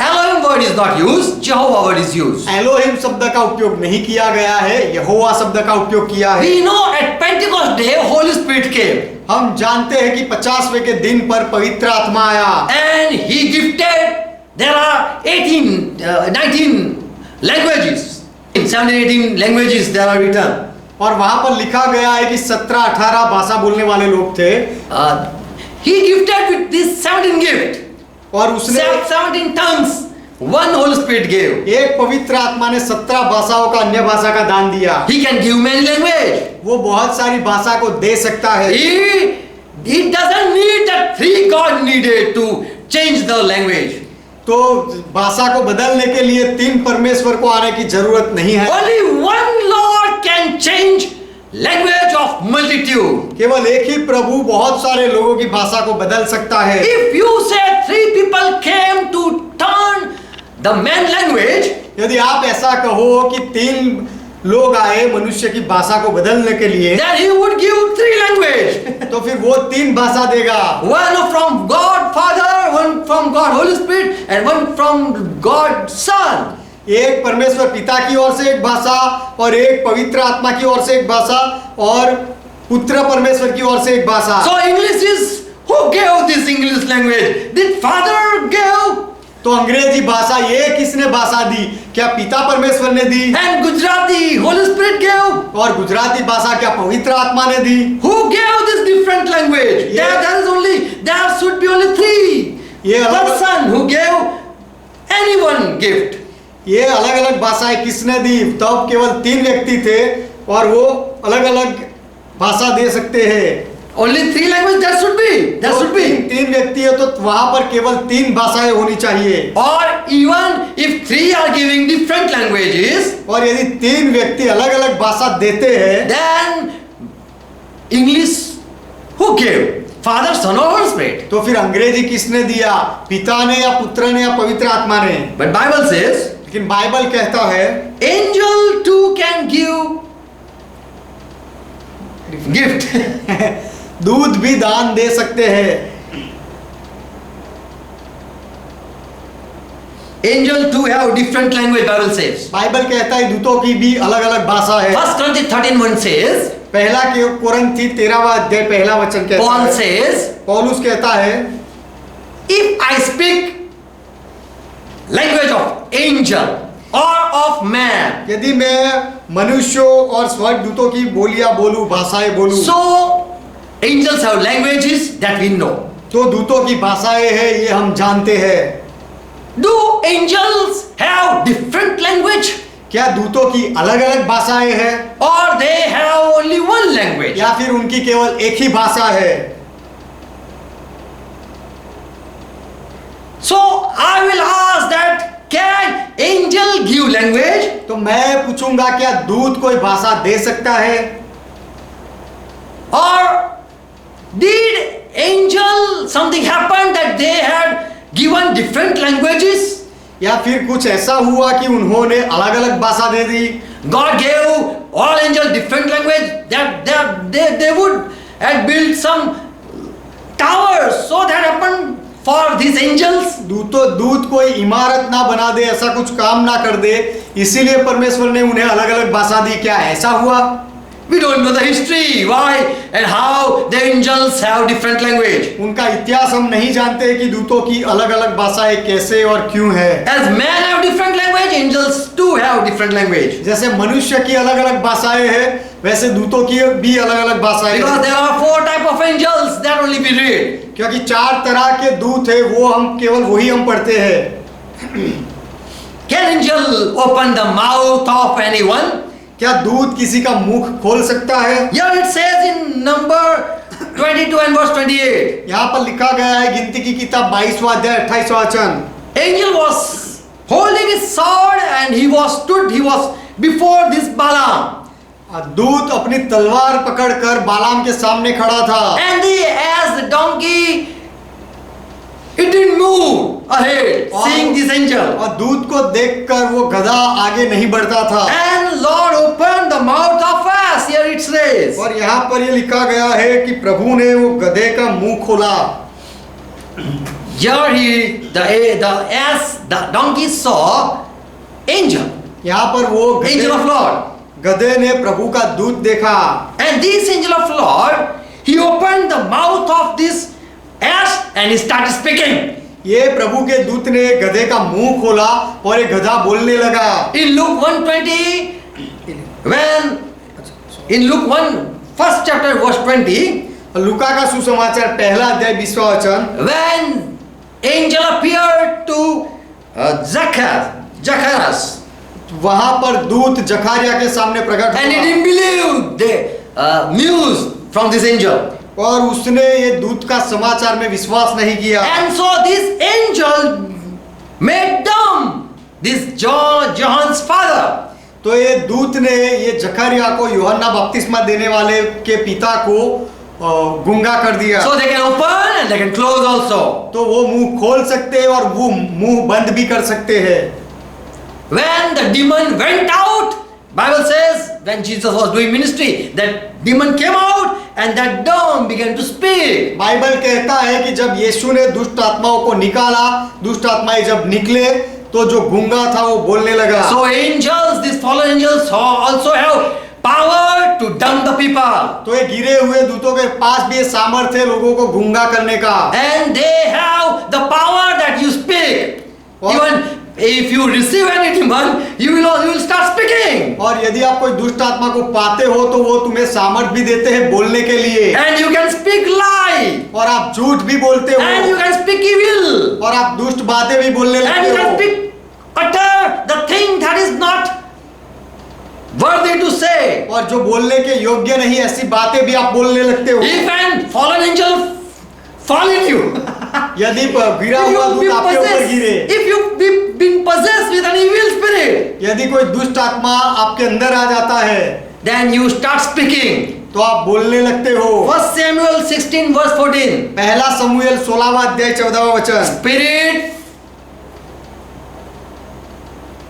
Speaker 1: Elohim word is not used, Jehovah word is used.
Speaker 2: Elohim शब्द का उपयोग नहीं किया गया है, यहोवा शब्द का उपयोग किया है।
Speaker 1: We know at Pentecost day Holy Spirit came
Speaker 2: हम जानते हैं कि 50वें के दिन पर पवित्र आत्मा आया
Speaker 1: and he gifted. There are 19 languages. 17-18 languages there are written.
Speaker 2: और वहां पर लिखा गया है कि 17-18 भाषा बोलने वाले लोग थे
Speaker 1: He gifted with this 17 gift.
Speaker 2: और उसने
Speaker 1: 17 tongues. One Holy Spirit gave.
Speaker 2: एक पवित्र आत्मा ने 17 भाषाओं का अन्य भाषा का दान दिया।
Speaker 1: He can give many language.
Speaker 2: वो बहुत सारी भाषा को दे सकता है।
Speaker 1: He doesn't need that 3 God needed to change the language.
Speaker 2: तो भाषा को बदलने के लिए 3 परमेश्वर को आने की जरूरत नहीं है।
Speaker 1: Only one Lord can change language of multitude.
Speaker 2: केवल एक ही प्रभु बहुत सारे लोगों की भाषा को बदल सकता है।
Speaker 1: If you say 3 people came to turn the man language,
Speaker 2: यदि आप ऐसा कहो कि 3 लोग आए मनुष्य की भाषा को बदलने के लिए,
Speaker 1: then he would give 3 language.
Speaker 2: तो फिर वो 3 भाषा देगा।
Speaker 1: One from God Father, one from God Holy Spirit, and one from God Son.
Speaker 2: एक परमेश्वर पिता की ओर से एक भाषा और एक पवित्र आत्मा की ओर से एक भाषा और पुत्र परमेश्वर की ओर से एक भाषा।
Speaker 1: So English is, who gave this English language? Did Father give?
Speaker 2: तो अंग्रेजी भाषा ये किसने भाषा दी? क्या पिता परमेश्वर ने दी?
Speaker 1: And Gujarati, Holy Spirit gave?
Speaker 2: और गुजराती भाषा क्या पवित्र आत्मा ने दी?
Speaker 1: Who gave this different language?
Speaker 2: Yeah.
Speaker 1: There should be only 3
Speaker 2: ये अलग
Speaker 1: person who gave anyone gift.
Speaker 2: ये अलग अलग भाषाएं किसने दी? तब केवल 3 व्यक्ति थे और वो अलग अलग भाषा दे सकते हैं।
Speaker 1: Only 3 language there should be. There should be.
Speaker 2: 3 व्यक्ति है तो वहां पर केवल 3 भाषाएं होनी चाहिए।
Speaker 1: Or even if 3 are giving different languages,
Speaker 2: और यदि 3 व्यक्ति अलग अलग भाषा देते हैं,
Speaker 1: then English who gave? Father, Son or Holy Spirit?
Speaker 2: तो फिर अंग्रेजी किसने दिया? पिता ने या पुत्र ने या पवित्र आत्मा ने?
Speaker 1: But Bible says,
Speaker 2: लेकिन बाइबल कहता है
Speaker 1: angel too can give gift.
Speaker 2: दूध भी दान दे सकते हैं।
Speaker 1: Angel too have different language, Bible says.
Speaker 2: Bible कहता है दूतों की भी अलग अलग भाषा है।
Speaker 1: 1 Corinthians 13:1 says,
Speaker 2: पहला के कोरिन्थी 13वां अध्याय पहला वचन कहता
Speaker 1: Paul
Speaker 2: है,
Speaker 1: says,
Speaker 2: पौलुस कहता है,
Speaker 1: if I speak language of angel or of man,
Speaker 2: यदि मैं मनुष्यों और स्वर्गदूतों की बोलियां बोलूं, भाषाएं बोलूं,
Speaker 1: so angels have languages that we know.
Speaker 2: तो दूतों की भाषाएं हैं, ये हम जानते हैं।
Speaker 1: Do angels have different language
Speaker 2: क्या दूतों की अलग अलग भाषाएं हैं
Speaker 1: or they have only one language?
Speaker 2: या फिर उनकी केवल एक ही भाषा है?
Speaker 1: So I will ask that, can angel give language?
Speaker 2: तो मैं पूछूंगा क्या दूत कोई भाषा दे सकता है?
Speaker 1: Or did angel something happen that they had given different languages?
Speaker 2: या फिर कुछ ऐसा हुआ कि उन्होंने अलग अलग भाषा दे दी?
Speaker 1: God gave all angels different language that they would had built some towers, so that happened for these angels.
Speaker 2: दूत कोई इमारत ना बना दे, ऐसा कुछ काम ना कर दे, इसीलिए परमेश्वर ने उन्हें अलग अलग भाषा दी। क्या ऐसा हुआ?
Speaker 1: We don't know the history, why and how the angels have different language.
Speaker 2: उनका इतिहास हम नहीं जानते कि दूतों की अलग अलग भाषाएं कैसे और क्यों है।
Speaker 1: As men have different language, angels too have different language.
Speaker 2: जैसे मनुष्य की अलग अलग भाषाएं हैं, वैसे दूतों की भी अलग अलग भाषाएं
Speaker 1: Because
Speaker 2: हैं।
Speaker 1: there are 4 type of angels that only we read.
Speaker 2: क्योंकि 4 तरह के दूत है, वो हम केवल वही हम पढ़ते हैं।
Speaker 1: Can angel open the mouth of anyone?
Speaker 2: क्या दूत किसी का मुख खोल सकता है?
Speaker 1: Here it says in number 22 and verse 28.
Speaker 2: यहाँ पर लिखा गया है गिनती की किताब 22वां अध्याय 28वां वचन।
Speaker 1: Angel was holding his sword and he was before this Balaam.
Speaker 2: दूत अपनी तलवार पकड़कर बालाम के सामने खड़ा था।
Speaker 1: And as the donkey, it didn't move ahead, seeing this angel.
Speaker 2: और दूत को देखकर वो गधा आगे नहीं बढ़ता था।
Speaker 1: And Lord opened the mouth of ass. Here it says.
Speaker 2: और यहाँ पर ये लिखा गया है कि प्रभु ने वो गधे का मुंह खोला।
Speaker 1: Here the donkey saw angel.
Speaker 2: यहाँ पर वो
Speaker 1: Angel of Lord.
Speaker 2: गधे ने प्रभु का दूत देखा।
Speaker 1: And this angel of Lord, he opened the mouth of this ass and he started speaking.
Speaker 2: ये प्रभु के दूत ने गधे का मुंह खोला और ये गधा बोलने लगा।
Speaker 1: In Luke 1:20, in Luke 1st chapter verse 20,
Speaker 2: लूका का सुसमाचार पहला अध्याय 20वां वचन,
Speaker 1: when angel appeared to Zacchaeus,
Speaker 2: वहां पर दूत जकारिया के सामने प्रकट
Speaker 1: and he
Speaker 2: हुआ
Speaker 1: didn't believe the news from this angel.
Speaker 2: और उसने ये दूत का समाचार में विश्वास नहीं किया।
Speaker 1: And so this angel made dumb this John's father.
Speaker 2: तो ये दूत ने ये जकारिया को यूहन्ना बपतिस्मा देने वाले के पिता को गूंगा कर दिया।
Speaker 1: So they can open and they can close also.
Speaker 2: तो वो मुंह खोल सकते हैं और वो मुंह बंद भी कर सकते हैं।
Speaker 1: When the demon went out, Bible says when Jesus was doing ministry, that demon came out and that dumb began to speak.
Speaker 2: Bible कहता है कि जब यीशु ने दुष्ट आत्माओं को निकाला, दुष्ट आत्माएं जब निकले तो जो गूंगा था वो बोलने लगा।
Speaker 1: So angels, these fallen angels also have power to dumb the people.
Speaker 2: तो ये गिरे हुए दूतों के पास भी ये सामर्थ्य है लोगों को गूंगा करने का।
Speaker 1: And they have the power that you speak. Even if you receive any demon, you will start speaking.
Speaker 2: और यदि आप कोई दुष्ट आत्मा को पाते हो तो वो तुम्हें सामर्थ भी देते हैं बोलने के लिए।
Speaker 1: And you can speak lie.
Speaker 2: और आप झूठ भी बोलते हो।
Speaker 1: And you can speak evil.
Speaker 2: और आप दुष्ट बातें भी बोलने
Speaker 1: And
Speaker 2: लगते
Speaker 1: you can
Speaker 2: हो।
Speaker 1: speak utter the thing that is not worthy to say.
Speaker 2: और जो बोलने के योग्य नहीं ऐसी बातें भी आप बोलने लगते हो।
Speaker 1: If an fallen angel fall in you,
Speaker 2: यदि गिरा हुआ दूत आपके ऊपर गिरे,
Speaker 1: if you've been possessed with an evil spirit,
Speaker 2: यदि कोई दुष्ट आत्मा आपके अंदर आ जाता है,
Speaker 1: then you start speaking.
Speaker 2: तो आप बोलने लगते हो।
Speaker 1: 1 Samuel 16 verse 14.
Speaker 2: पहला समूएल 16वां अध्याय 14वां वचन।
Speaker 1: Spirit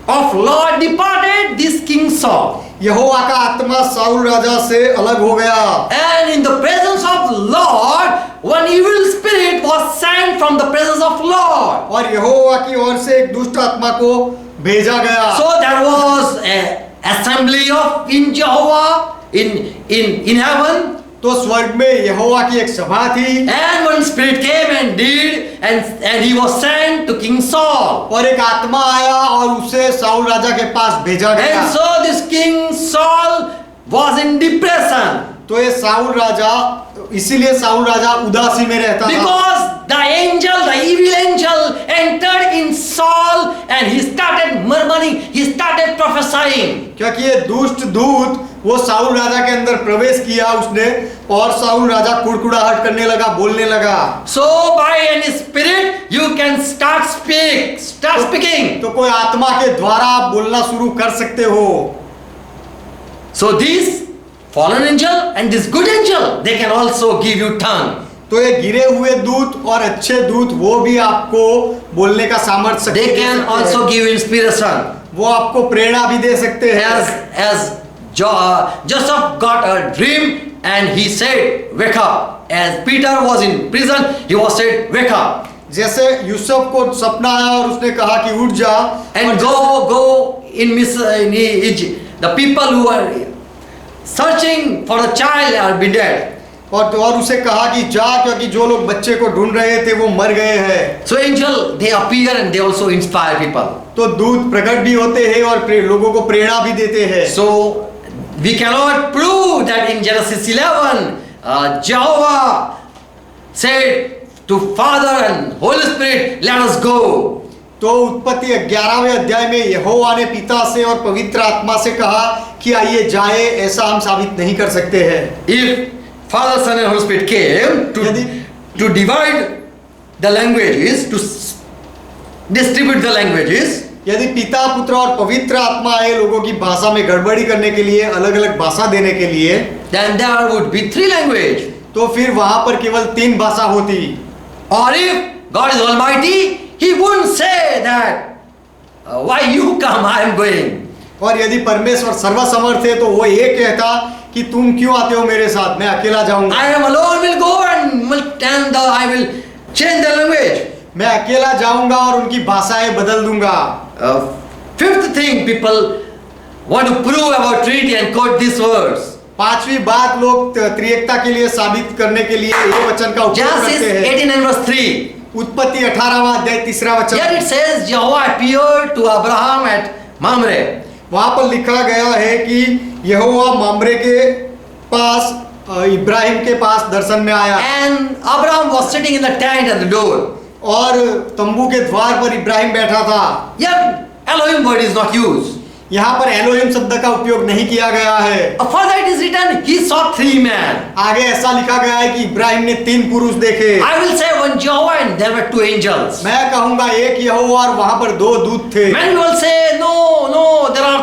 Speaker 1: of Lord departed this king Saul,
Speaker 2: यहोवा का आत्मा साउल राजा से अलग हो गया,
Speaker 1: and in the presence of the Lord, one evil spirit was sent from the presence of Lord.
Speaker 2: और यहोवा की ओर से एक दुष्ट आत्मा को भेजा गया।
Speaker 1: So there was a assembly of in Jehovah in heaven,
Speaker 2: तो स्वर्ग में यहोवा की एक सभा थी,
Speaker 1: and one spirit came and did, and he was sent to King Saul.
Speaker 2: और एक आत्मा आया और उसे साउल राजा के पास भेजा गया।
Speaker 1: And so this King Saul was in depression
Speaker 2: तो ये साउल राजा, इसीलिए साउल राजा उदासी में रहता था,
Speaker 1: because the angel, the evil angel, entered in Saul and he started murmuring, he started prophesying.
Speaker 2: क्योंकि ये दुष्ट दूत वो साउल राजा के अंदर प्रवेश किया उसने, और साउल राजा कुड़कुड़ाहट करने लगा, बोलने लगा।
Speaker 1: So by any spirit you can start speaking.
Speaker 2: तो कोई आत्मा के द्वारा आप बोलना शुरू कर सकते हो।
Speaker 1: So this fallen angel and this good angel, they can also give you tongue.
Speaker 2: तो ये गिरे हुए दूत और अच्छे दूत वो भी आपको बोलने का सामर्थ्य शक्ति
Speaker 1: They
Speaker 2: दे
Speaker 1: can
Speaker 2: सकते हैं।
Speaker 1: also give inspiration.
Speaker 2: वो आपको प्रेरणा भी दे सकते हैं।
Speaker 1: As Joseph got a dream and he said, "Wake up." As Peter was in prison, he was said, "Wake up."
Speaker 2: जैसे यूसुफ को सपना आया और उसने कहा कि उठ जा
Speaker 1: And go in Egypt. The people who are searching for the child are been dead.
Speaker 2: और उसे कहा कि जा, क्योंकि जो लोग बच्चे को ढूंढ रहे थे वो मर गए हैं।
Speaker 1: So angel, they appear and they also inspire people.
Speaker 2: तो दूत प्रकट भी होते हैं और लोगों को प्रेरणा भी देते हैं।
Speaker 1: So we cannot prove that in Genesis 11, Jehovah said to Father and Holy Spirit, "Let us go."
Speaker 2: तो उत्पत्ति 11वें अध्याय में यहोवा ने पिता से और पवित्र आत्मा से कहा कि आइए जाए, ऐसा हम साबित नहीं कर सकते हैं।
Speaker 1: If Father, Son and Holy Spirit came to divide the languages, to distribute the languages,
Speaker 2: यदि पिता, पुत्र और पवित्र आत्मा आए लोगों की भाषा में गड़बड़ी करने के लिए, अलग अलग भाषा देने के लिए,
Speaker 1: then there would be 3 languages.
Speaker 2: तो फिर वहां पर केवल 3 भाषा होती।
Speaker 1: Or if God is Almighty, He wouldn't say that, "Why you come? I am going."
Speaker 2: और यदि परमेश्वर सर्वसमर्थ है तो वो ये कहता कि तुम क्यों आते हो मेरे साथ, मैं अकेला जाऊंगा।
Speaker 1: I am alone, will go and I will change the language.
Speaker 2: मैं अकेला जाऊंगा और उनकी भाषाएं बदल दूंगा।
Speaker 1: 5th thing people want to prove about Trinity and quote these words.
Speaker 2: 5वीं बात लोग त्रिएकता के लिए साबित करने के लिए ये वचन का उपयोग
Speaker 1: Genesis
Speaker 2: करते हैं।
Speaker 1: 18 and verse 3.
Speaker 2: उत्पत्ति 18वां अध्याय 3रा वचन।
Speaker 1: Here it says Jehovah appeared to Abraham at Mamre.
Speaker 2: वहां पर लिखा गया है कि यहोवा मामरे के पास, इब्राहिम के पास दर्शन में आया,
Speaker 1: And Abraham was sitting in the tent at the door.
Speaker 2: और तंबू के द्वार पर इब्राहिम बैठा था।
Speaker 1: Yet Elohim word is not used.
Speaker 2: यहाँ पर एलोहिम शब्द का उपयोग नहीं किया गया है।
Speaker 1: Further it is written, he saw 3 men.
Speaker 2: आगे ऐसा लिखा गया है कि इब्राहिम ने 3 पुरुष देखे।
Speaker 1: I will say one Jehovah and there were 2 angels.
Speaker 2: मैं कहूंगा एक यहोवा और वहां पर 2 दूत थे।
Speaker 1: Many will say, no, there are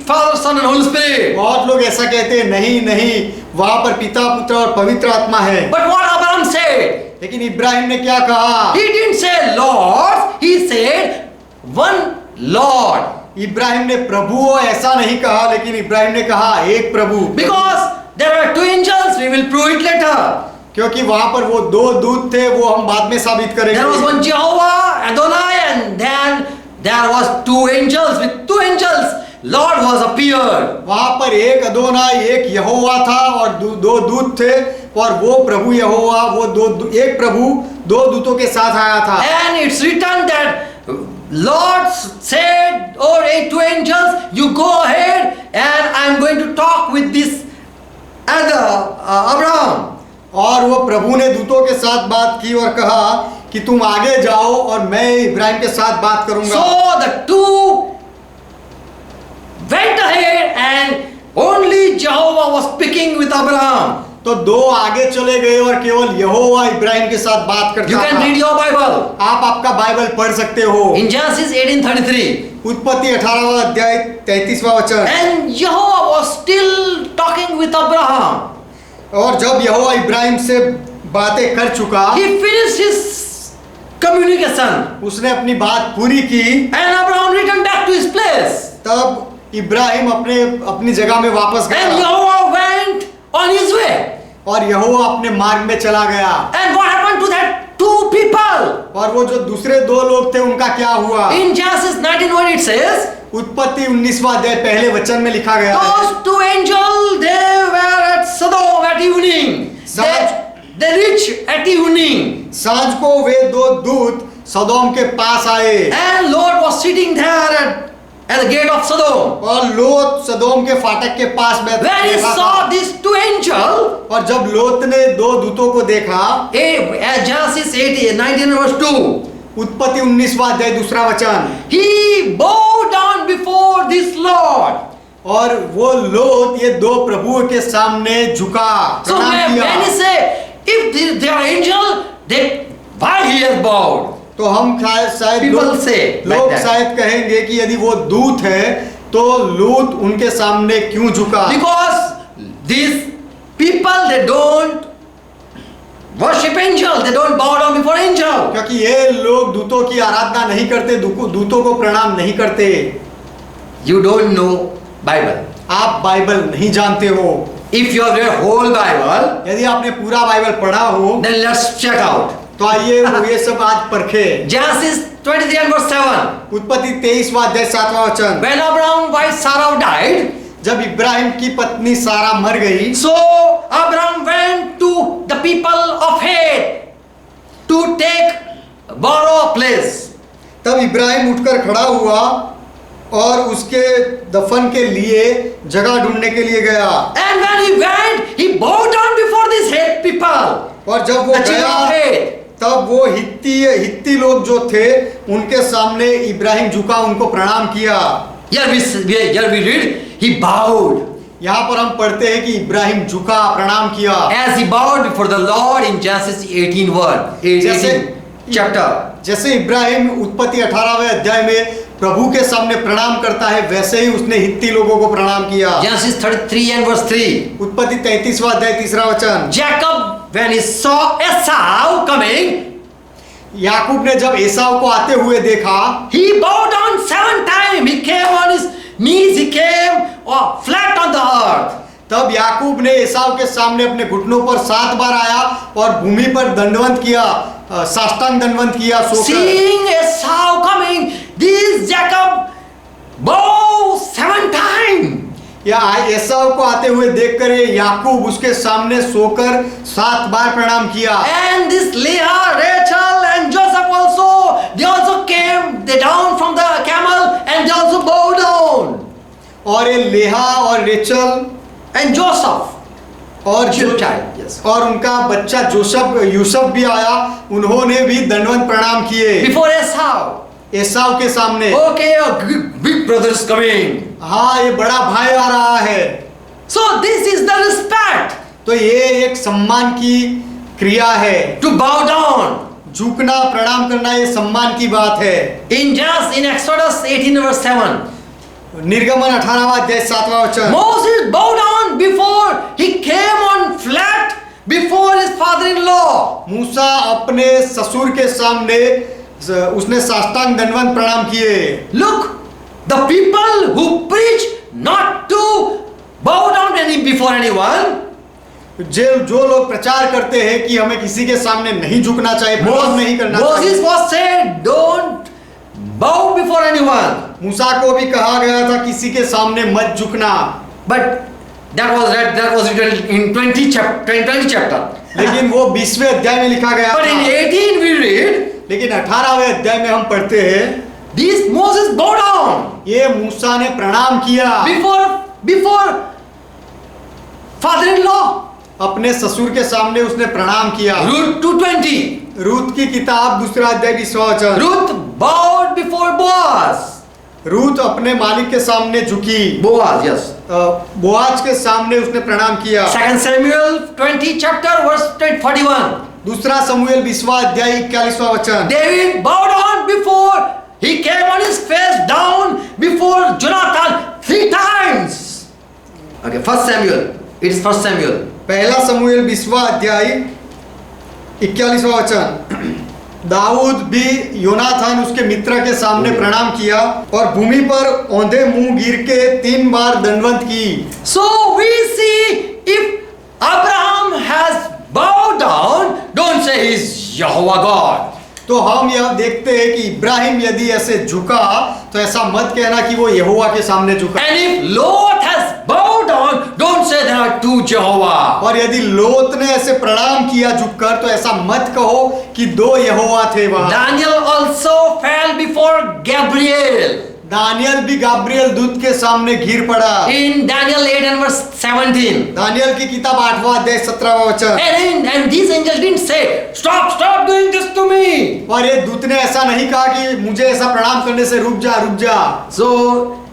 Speaker 1: Father, Son and Holy Spirit.
Speaker 2: बहुत लोग ऐसा कहते हैं, नहीं, वहां पर पिता, पुत्र और पवित्र आत्मा है।
Speaker 1: But what Abraham said?
Speaker 2: लेकिन इब्राहिम ने क्या कहा?
Speaker 1: He didn't say Lord, he said one Lord.
Speaker 2: Ibrahim ने प्रभु ऐसा नहीं कहा, लेकिन इब्राहिम ने कहा एक प्रभु।
Speaker 1: Because there were 2 angels, we will prove it later.
Speaker 2: क्योंकि वहां पर वो 2 दूत थे, वो हम बाद में साबित करेंगे।
Speaker 1: There was one Jehovah, Adonai, and then there was 2 angels. With 2 angels, Lord was appeared.
Speaker 2: वहां पर एक अदोनाई, एक यहोवा था और 2 दूत थे, और वो प्रभु यहोवा, वो एक प्रभु 2 दूतों के साथ आया था।
Speaker 1: And it's written that Lord said, "Oh, 2 angels, you go ahead, and I'm going to talk with this Abraham."
Speaker 2: और वो प्रभु ने दूतों के साथ बात की और कहा कि तुम आगे जाओ और मैं इब्राहिम के साथ बात करूंगा।
Speaker 1: So the 2 went ahead and only Jehovah was speaking with Abraham.
Speaker 2: तो दो आगे चले गए और केवल यहोवा इब्राहिम के साथ बात
Speaker 1: You
Speaker 2: करता
Speaker 1: can
Speaker 2: था।
Speaker 1: read your Bible.
Speaker 2: आप आपका बाइबल पढ़ सकते हो।
Speaker 1: In Genesis 18:33.
Speaker 2: उत्पत्ति 18वां अध्याय 33वां वचन।
Speaker 1: And Jehovah was still talking with Abraham.
Speaker 2: और जब यहोवा इब्राहिम से बातें कर चुका,
Speaker 1: He finished his communication.
Speaker 2: उसने अपनी बात पूरी की,
Speaker 1: And Abraham returned back to his place.
Speaker 2: तब इब्राहिम अपनी जगह में वापस
Speaker 1: And
Speaker 2: गया
Speaker 1: Jehovah went on his way.
Speaker 2: और यहोवा अपने मार्ग में चला गया।
Speaker 1: And what happened to that two people?
Speaker 2: और वो जो दूसरे दो लोग थे उनका क्या हुआ?
Speaker 1: In Genesis 19:1 it says,
Speaker 2: उत्पत्ति 19वां अध्याय पहले वचन में लिखा गया है,
Speaker 1: those two angels, they were at Sodom at evening. They reached at evening.
Speaker 2: सांझ को वे दो दूत सदोम के पास आए
Speaker 1: And Lot was sitting there at the gate of Sodom.
Speaker 2: और लोत सदोम के फाटक के पास
Speaker 1: When he
Speaker 2: बैठा
Speaker 1: saw
Speaker 2: था।
Speaker 1: these two angels,
Speaker 2: और जब लोत ने दो दूतों को देखा,
Speaker 1: Genesis 19 verse 2,
Speaker 2: उत्पत्ति 19वां अध्याय दूसरा वचन,
Speaker 1: he bowed down before this Lord.
Speaker 2: और वो लोत ये दो प्रभुओं के सामने झुका,
Speaker 1: So
Speaker 2: प्रणाम किया।
Speaker 1: when he say, if they are angel, then why he has bowed?
Speaker 2: तो हम शायद
Speaker 1: People say like
Speaker 2: लोग
Speaker 1: that.
Speaker 2: शायद कहेंगे कि यदि वो दूत है तो लूत उनके सामने क्यों झुका?
Speaker 1: Because these people, they don't worship angel, they don't bow down before angel.
Speaker 2: क्योंकि ये लोग दूतों की आराधना नहीं करते, दूतों को प्रणाम नहीं करते।
Speaker 1: You don't know Bible.
Speaker 2: आप बाइबल नहीं जानते हो।
Speaker 1: If you have read whole Bible,
Speaker 2: यदि आपने पूरा बाइबल पढ़ा हो
Speaker 1: then let's check out.
Speaker 2: तो आइए वो ये सब आज परखे।
Speaker 1: Genesis 23 and verse 7.
Speaker 2: उत्पत्ति 23वां अध्याय 7वां वचन,
Speaker 1: When Abraham's wife Sarah died,
Speaker 2: जब इब्राहिम की पत्नी सारा मर गई,
Speaker 1: so Abraham went to the people of Heth to take borrow a place.
Speaker 2: तब इब्राहिम उठकर खड़ा हुआ और उसके दफन के लिए जगह ढूंढने के लिए गया।
Speaker 1: And when he went, he bowed down before these Heth people.
Speaker 2: और जब वो
Speaker 1: The children
Speaker 2: गया
Speaker 1: of Heth.
Speaker 2: तब वो हित्ती लोग जो थे उनके सामने इब्राहिम झुका, उनको प्रणाम किया।
Speaker 1: Here we read, he bowed.
Speaker 2: यहाँ पर हम पढ़ते हैं कि इब्राहिम झुका, प्रणाम किया।
Speaker 1: As he bowed before the Lord in Genesis 18 chapter.
Speaker 2: जैसे इब्राहिम उत्पत्ति 18वें अध्याय में प्रभु के सामने प्रणाम करता है, वैसे ही उसने हित्ती लोगों को प्रणाम किया।
Speaker 1: Genesis 33 and verse 3.
Speaker 2: उत्पत्ति 33वां अध्याय तीसरा वचन,
Speaker 1: Jacob, when he saw Esau coming,
Speaker 2: याकूब ने जब एसाव को आते हुए देखा,
Speaker 1: he bowed down 7 times. He came on his knees, he came flat on the earth.
Speaker 2: तब याकूब ने एसाव के सामने अपने घुटनों पर 7 बार आया और भूमि पर दंडवत किया, साष्टांग दंडवत किया सोकर।
Speaker 1: Seeing Esau coming, this Jacob bowed 7 times.
Speaker 2: या एसाव को आते हुए देखकर ये याकूब उसके सामने सोकर 7 बार प्रणाम किया।
Speaker 1: And this Leah, Rachel and Joseph also, they also came, they down from the camel and they also bowed down.
Speaker 2: और ये लेहा और रेचल
Speaker 1: And Joseph
Speaker 2: और
Speaker 1: child, yes.
Speaker 2: और उनका बच्चा यूसुफ भी आया, उन्होंने भी दंडवत प्रणाम किए
Speaker 1: Before Esau.
Speaker 2: एसाव के सामने।
Speaker 1: Okay, a big brother is coming.
Speaker 2: हाँ, ये बड़ा भाई आ रहा है।
Speaker 1: So this is the respect.
Speaker 2: तो ये एक सम्मान की क्रिया है।
Speaker 1: To bow down.
Speaker 2: झुकना, प्रणाम करना, ये सम्मान की बात है।
Speaker 1: In Exodus 18 verse 7.
Speaker 2: निर्गमन 18वां अध्याय 7वां वचन,
Speaker 1: Moses bowed down before he came on flat before his father-in-law.
Speaker 2: मूसा अपने ससुर के सामने उसने साष्टांग दंडवत प्रणाम किए।
Speaker 1: Look, the people who preach not to bow down before anyone.
Speaker 2: जो लोग प्रचार करते हैं कि हमें किसी के सामने नहीं झुकना चाहिए, प्रणाम नहीं करना
Speaker 1: Moses
Speaker 2: चाहिए।
Speaker 1: was said, don't bow before anyone.
Speaker 2: मूसा को भी कहा गया था किसी के सामने मत झुकना।
Speaker 1: But that was written in 20 chapter.
Speaker 2: लेकिन वो 20वें अध्याय में लिखा गया
Speaker 1: But in
Speaker 2: था।
Speaker 1: 18 we read,
Speaker 2: लेकिन 18वें अध्याय में हम पढ़ते हैं,
Speaker 1: this Moses bowed down
Speaker 2: ये मूसा ने प्रणाम किया
Speaker 1: before father-in-law.
Speaker 2: अपने ससुर के सामने उसने प्रणाम किया।
Speaker 1: Ruth 2:20.
Speaker 2: रूत की किताब 2 अध्याय 20वां वचन,
Speaker 1: Ruth bowed before Boaz.
Speaker 2: Ruth अपने मालिक के सामने झुकी,
Speaker 1: Boaz, yes.
Speaker 2: बोआज के सामने उसने प्रणाम किया।
Speaker 1: 2 Samuel 20 chapter verse 41.
Speaker 2: दूसरा समूएल 20वां अध्याय 41वां वचन।
Speaker 1: David bowed down before he came on his face down before Jonathan 3 times. Okay, 1 Samuel. It is 1 Samuel.
Speaker 2: पहला समूएल 20वां अध्याय 41वां वचन। दाऊद भी योनाथान उसके मित्र के सामने प्रणाम किया और भूमि पर औंधे मुंह गिर के 3 बार दंडवत की।
Speaker 1: So we see if Abraham has bowed down, don't say he's Jehovah God.
Speaker 2: तो हम यह देखते हैं कि इब्राहिम यदि ऐसे झुका तो ऐसा मत कहना कि वो यहोवा के सामने झुका।
Speaker 1: And if Lot has bowed down, don't say there are 2 Jehovah.
Speaker 2: और यदि लोत ने ऐसे प्रणाम किया झुककर तो ऐसा मत कहो कि 2 यहोवा थे वहां।
Speaker 1: Daniel also fell before Gabriel.
Speaker 2: Daniel भी गाब्रियल दूत के सामने गिर पड़ा।
Speaker 1: In Daniel 8 and verse 17.
Speaker 2: Daniel की किताब 8वां अध्याय 17वां वचन।
Speaker 1: And these angels didn't say, stop doing this to me.
Speaker 2: और ये दूत ने ऐसा नहीं कहा कि मुझे ऐसा प्रणाम करने से रुक जा।
Speaker 1: So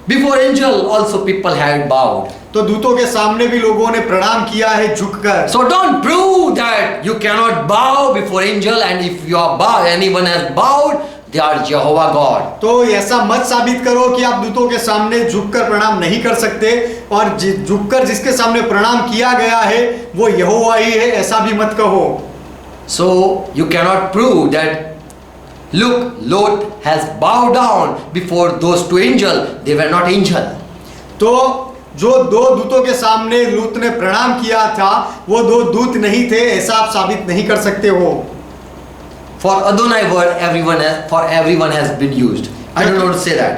Speaker 1: before angel also people had bowed.
Speaker 2: तो दूतों के सामने भी लोगों ने प्रणाम किया है झुककर।
Speaker 1: So don't prove that you cannot bow before angel, and if you are bowed, anyone has bowed, they are Jehovah God.
Speaker 2: तो ऐसा मत साबित करो कि आप दूतों के सामने झुककर प्रणाम नहीं कर सकते, और झुककर जिसके सामने प्रणाम किया गया है वो यहोवा ही है, ऐसा भी मत कहो।
Speaker 1: So you cannot prove that, look, Lot has bowed down before those 2 angels, they were not angel.
Speaker 2: तो जो 2 दूतों के सामने लूत ने प्रणाम किया था वो 2 दूत नहीं थे, ऐसा आप साबित नहीं कर सकते हो।
Speaker 1: For Adonai word everyone has been used. I don't want to say that.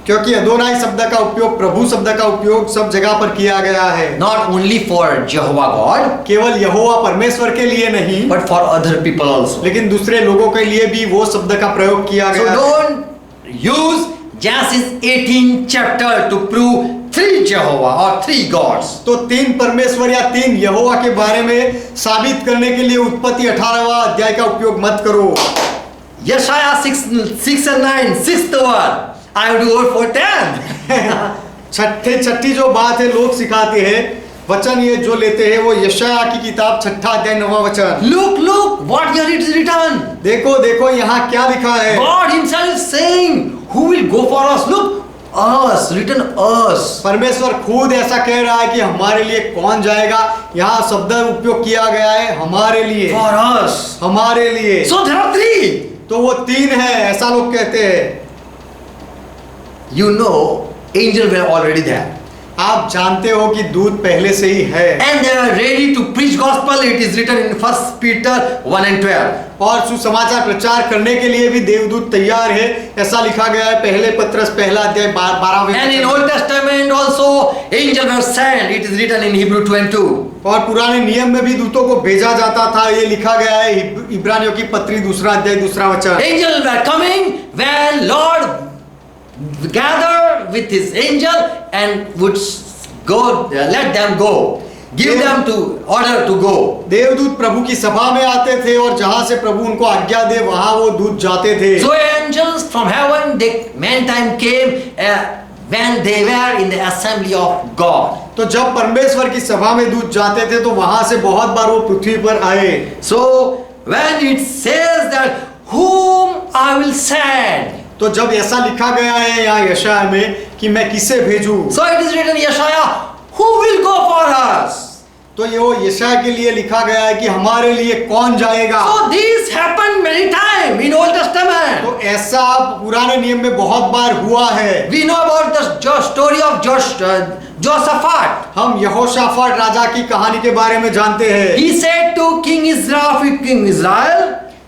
Speaker 2: क्योंकि अदोनाई शब्द का उपयोग, प्रभु शब्द का उपयोग सब जगह पर किया गया है।
Speaker 1: Not only for Jehovah God,
Speaker 2: केवल यहोवा परमेश्वर के लिए नहीं,
Speaker 1: but for other people also.
Speaker 2: लेकिन दूसरे लोगों के लिए भी वो शब्द का प्रयोग किया
Speaker 1: So
Speaker 2: गया है।
Speaker 1: don't use Genesis 18 chapter to prove 3 Jehovah or 3 gods.
Speaker 2: तो 3 परमेश्वर या 3 यहोवा के बारे में साबित करने के लिए उत्पत्ति 18वां अध्याय का उपयोग मत करो।
Speaker 1: Yeshaya 6 and 9, 6th one. I have to go for 10.
Speaker 2: छठी जो बात है लोग सिखाते हैं, वचन ये जो लेते हैं वो यशाया की किताब 6 अध्याय 9वां वचन।
Speaker 1: Look what here it is written.
Speaker 2: देखो यहाँ क्या लिखा है।
Speaker 1: God himself is saying, who will go for us? Look, us, written us.
Speaker 2: परमेश्वर खुद ऐसा कह रहा है कि हमारे लिए कौन जाएगा। यहाँ शब्द उपयोग किया गया है हमारे लिए,
Speaker 1: For us.
Speaker 2: हमारे लिए।
Speaker 1: So there are 3.
Speaker 2: तो वो 3 है, ऐसा लोग कहते हैं।
Speaker 1: You know, angels were already there.
Speaker 2: आप जानते हो कि दूत पहले से ही है,
Speaker 1: And they are ready to preach gospel. It is written in 1 Peter 1 and 12.
Speaker 2: और सुसमाचार प्रचार करने के लिए भी देवदूत तैयार है, ऐसा लिखा गया है पहले पत्रस 1 अध्याय 12वें।
Speaker 1: And in Old Testament also, angels were sent. It is written in Hebrew 2 and 2.
Speaker 2: और पुराने नियम में भी दूतों को भेजा जाता था, ये लिखा गया है इब्रानियों की पत्री 2 अध्याय 2 वचन।
Speaker 1: Angels were coming when Lord gathered with his angel and would go, let them go, give them to order to go.
Speaker 2: देवदूत प्रभु की सभा में आते थे और जहां से प्रभु उनको आज्ञा दे वहां वो दूत जाते थे।
Speaker 1: So angels from heaven, many time came when they were in the assembly of God.
Speaker 2: तो जब परमेश्वर की सभा में दूत जाते थे तो वहां से बहुत बार वो पृथ्वी पर आए।
Speaker 1: So when it says that whom I will send,
Speaker 2: तो जब ऐसा लिखा गया है यहाँ यशाया में कि मैं किसे भेजूं,
Speaker 1: so it is written Yeshaya, who will go for us?
Speaker 2: तो ये वो यशाया के लिए लिखा गया है कि हमारे लिए कौन जाएगा।
Speaker 1: So this happened many times in Old Testament.
Speaker 2: तो ऐसा पुराने नियम में बहुत बार हुआ है।
Speaker 1: We know about the story of Jehoshaphat.
Speaker 2: हम यहोशाफाट राजा की कहानी के बारे में जानते हैं।
Speaker 1: He said to King Israel,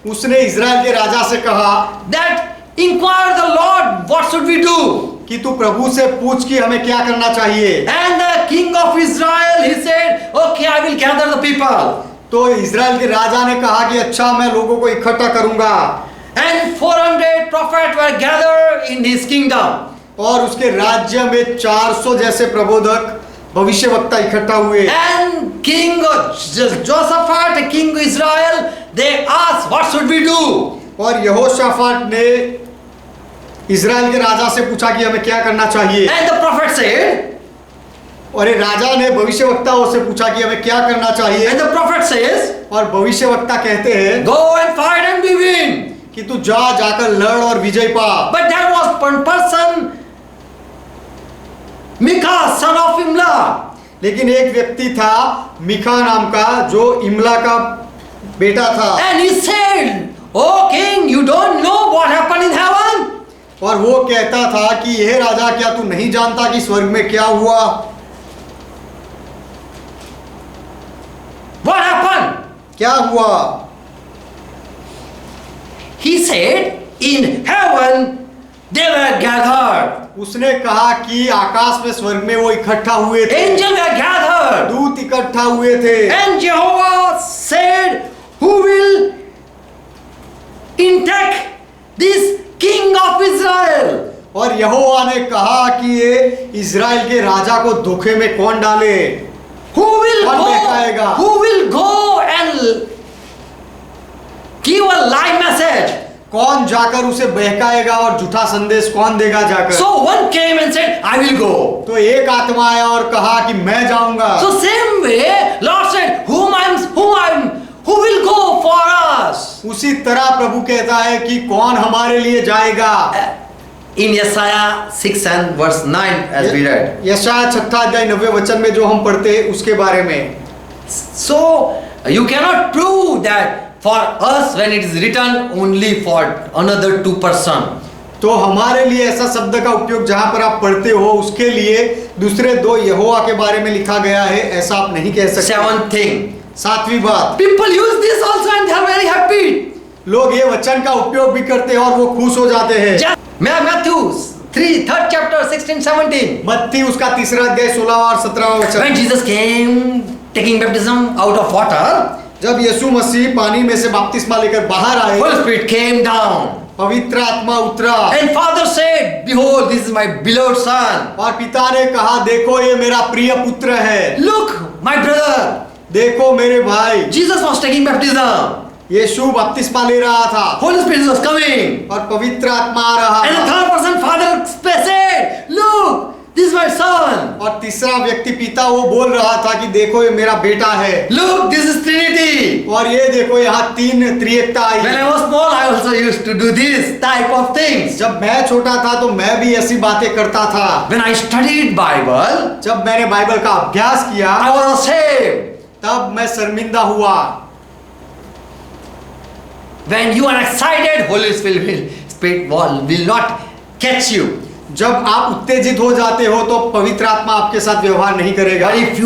Speaker 2: उसने इजराइल के राजा से कहा
Speaker 1: that inquire the Lord, what should we do?
Speaker 2: कि तू प्रभु से पूछ कि हमें क्या करना चाहिए।
Speaker 1: And the king of Israel, he said, okay, I will gather the people.
Speaker 2: तो इजराइल के राजा ने कहा कि अच्छा मैं लोगों को इकट्ठा करूंगा।
Speaker 1: And 400 prophets were gathered in his kingdom.
Speaker 2: और उसके राज्य में 400 जैसे प्रबोधक भविष्यवक्ता इकट्ठा हुए।
Speaker 1: And King Jehoshaphat, king of Israel, they asked, what should we do?
Speaker 2: और यहोशाफाट ने इजराइल के राजा से पूछा कि हमें क्या करना चाहिए।
Speaker 1: And the prophet said,
Speaker 2: और ये राजा ने भविष्यवक्ताओं से पूछा कि हमें क्या करना चाहिए।
Speaker 1: and the prophet says,
Speaker 2: और भविष्यवक्ता कहते हैं
Speaker 1: go and fight and be win.
Speaker 2: कि तू जाकर लड़ और विजय पा।
Speaker 1: But there was one person, Micah, son of Imlah.
Speaker 2: लेकिन एक व्यक्ति था मिका नाम का जो इमला का बेटा था।
Speaker 1: And he said, oh king, you don't know what happened in heaven?
Speaker 2: और वो कहता था कि यह राजा, क्या तू नहीं जानता कि स्वर्ग में क्या हुआ?
Speaker 1: What happened?
Speaker 2: क्या हुआ?
Speaker 1: He said, in heaven they were gathered.
Speaker 2: उसने कहा कि आकाश में स्वर्ग में वो इकट्ठा हुए थे,
Speaker 1: Angels were gathered.
Speaker 2: दूत इकट्ठा हुए थे।
Speaker 1: And Jehovah said, who will intake this king of Israel?
Speaker 2: और यहोवा ने कहा कि ये इजराइल के राजा को धोखे में कौन डाले?
Speaker 1: Who will
Speaker 2: कौन बहकाएगा?
Speaker 1: go? Who will go and give a lie message?
Speaker 2: कौन जाकर उसे बहकाएगा और झूठा संदेश कौन देगा जाकर?
Speaker 1: So one came and said, I will go.
Speaker 2: तो एक आत्मा आया और कहा कि मैं जाऊंगा।
Speaker 1: So same way, Lord said, who will go for us?
Speaker 2: उसी तरह प्रभु कहता है कि कौन हमारे लिए जाएगा।
Speaker 1: In Yesaiah 6 and verse 9 as we read.
Speaker 2: यशायाह 6 अध्याय 9 वचन में जो हम पढ़ते हैं उसके बारे में।
Speaker 1: So you cannot prove that for us when it is written only for another two person.
Speaker 2: तो हमारे लिए ऐसा शब्द का उपयोग जहां पर आप पढ़ते हो उसके लिए दूसरे दो यहोवा के बारे में लिखा गया है, ऐसा आप नहीं कह सकते।
Speaker 1: Seventh thing.
Speaker 2: सातवीं बात,
Speaker 1: People use this also and they are very happy.
Speaker 2: लोग ये वचन का उपयोग भी करते हैं और वो खुश हो जाते हैं।
Speaker 1: Matthew 3rd chapter 16-17.
Speaker 2: मत्ती उसका 3 अध्याय 16 और 17 वचन।
Speaker 1: When Jesus came taking baptism out of water,
Speaker 2: जब यीशु मसीह पानी में से बपतिस्मा लेकर बाहर आए,
Speaker 1: Holy Spirit came down.
Speaker 2: पवित्र आत्मा उतरा
Speaker 1: And Father said, behold, this is my beloved son.
Speaker 2: और पिता ने कहा, देखो ये मेरा प्रिय पुत्र है,
Speaker 1: Look, my brother.
Speaker 2: देखो मेरे भाई।
Speaker 1: Jesus was taking baptism.
Speaker 2: यीशु बपतिस्मा ले रहा था
Speaker 1: Holy Spirit was coming.
Speaker 2: और पवित्र आत्मा आ रहा
Speaker 1: And the
Speaker 2: था।
Speaker 1: third person, Father said, look, this is my son.
Speaker 2: और तीसरा व्यक्ति पिता वो बोल रहा था कि देखो ये मेरा बेटा है।
Speaker 1: Look, this is Trinity.
Speaker 2: और ये देखो यहाँ तीन त्रिएकता आई।
Speaker 1: When I was small, I also used to do this type of things.
Speaker 2: जब मैं छोटा था तो मैं भी ऐसी बातें करता था।
Speaker 1: When I studied Bible,
Speaker 2: जब मैंने बाइबल का अभ्यास किया
Speaker 1: I was ashamed.
Speaker 2: तब मैं शर्मिंदा हुआ।
Speaker 1: When you are excited, Holy Spirit will not catch you.
Speaker 2: जब आप उत्तेजित हो जाते हो तो पवित्र आत्मा आपके साथ व्यवहार नहीं करेगा।
Speaker 1: But if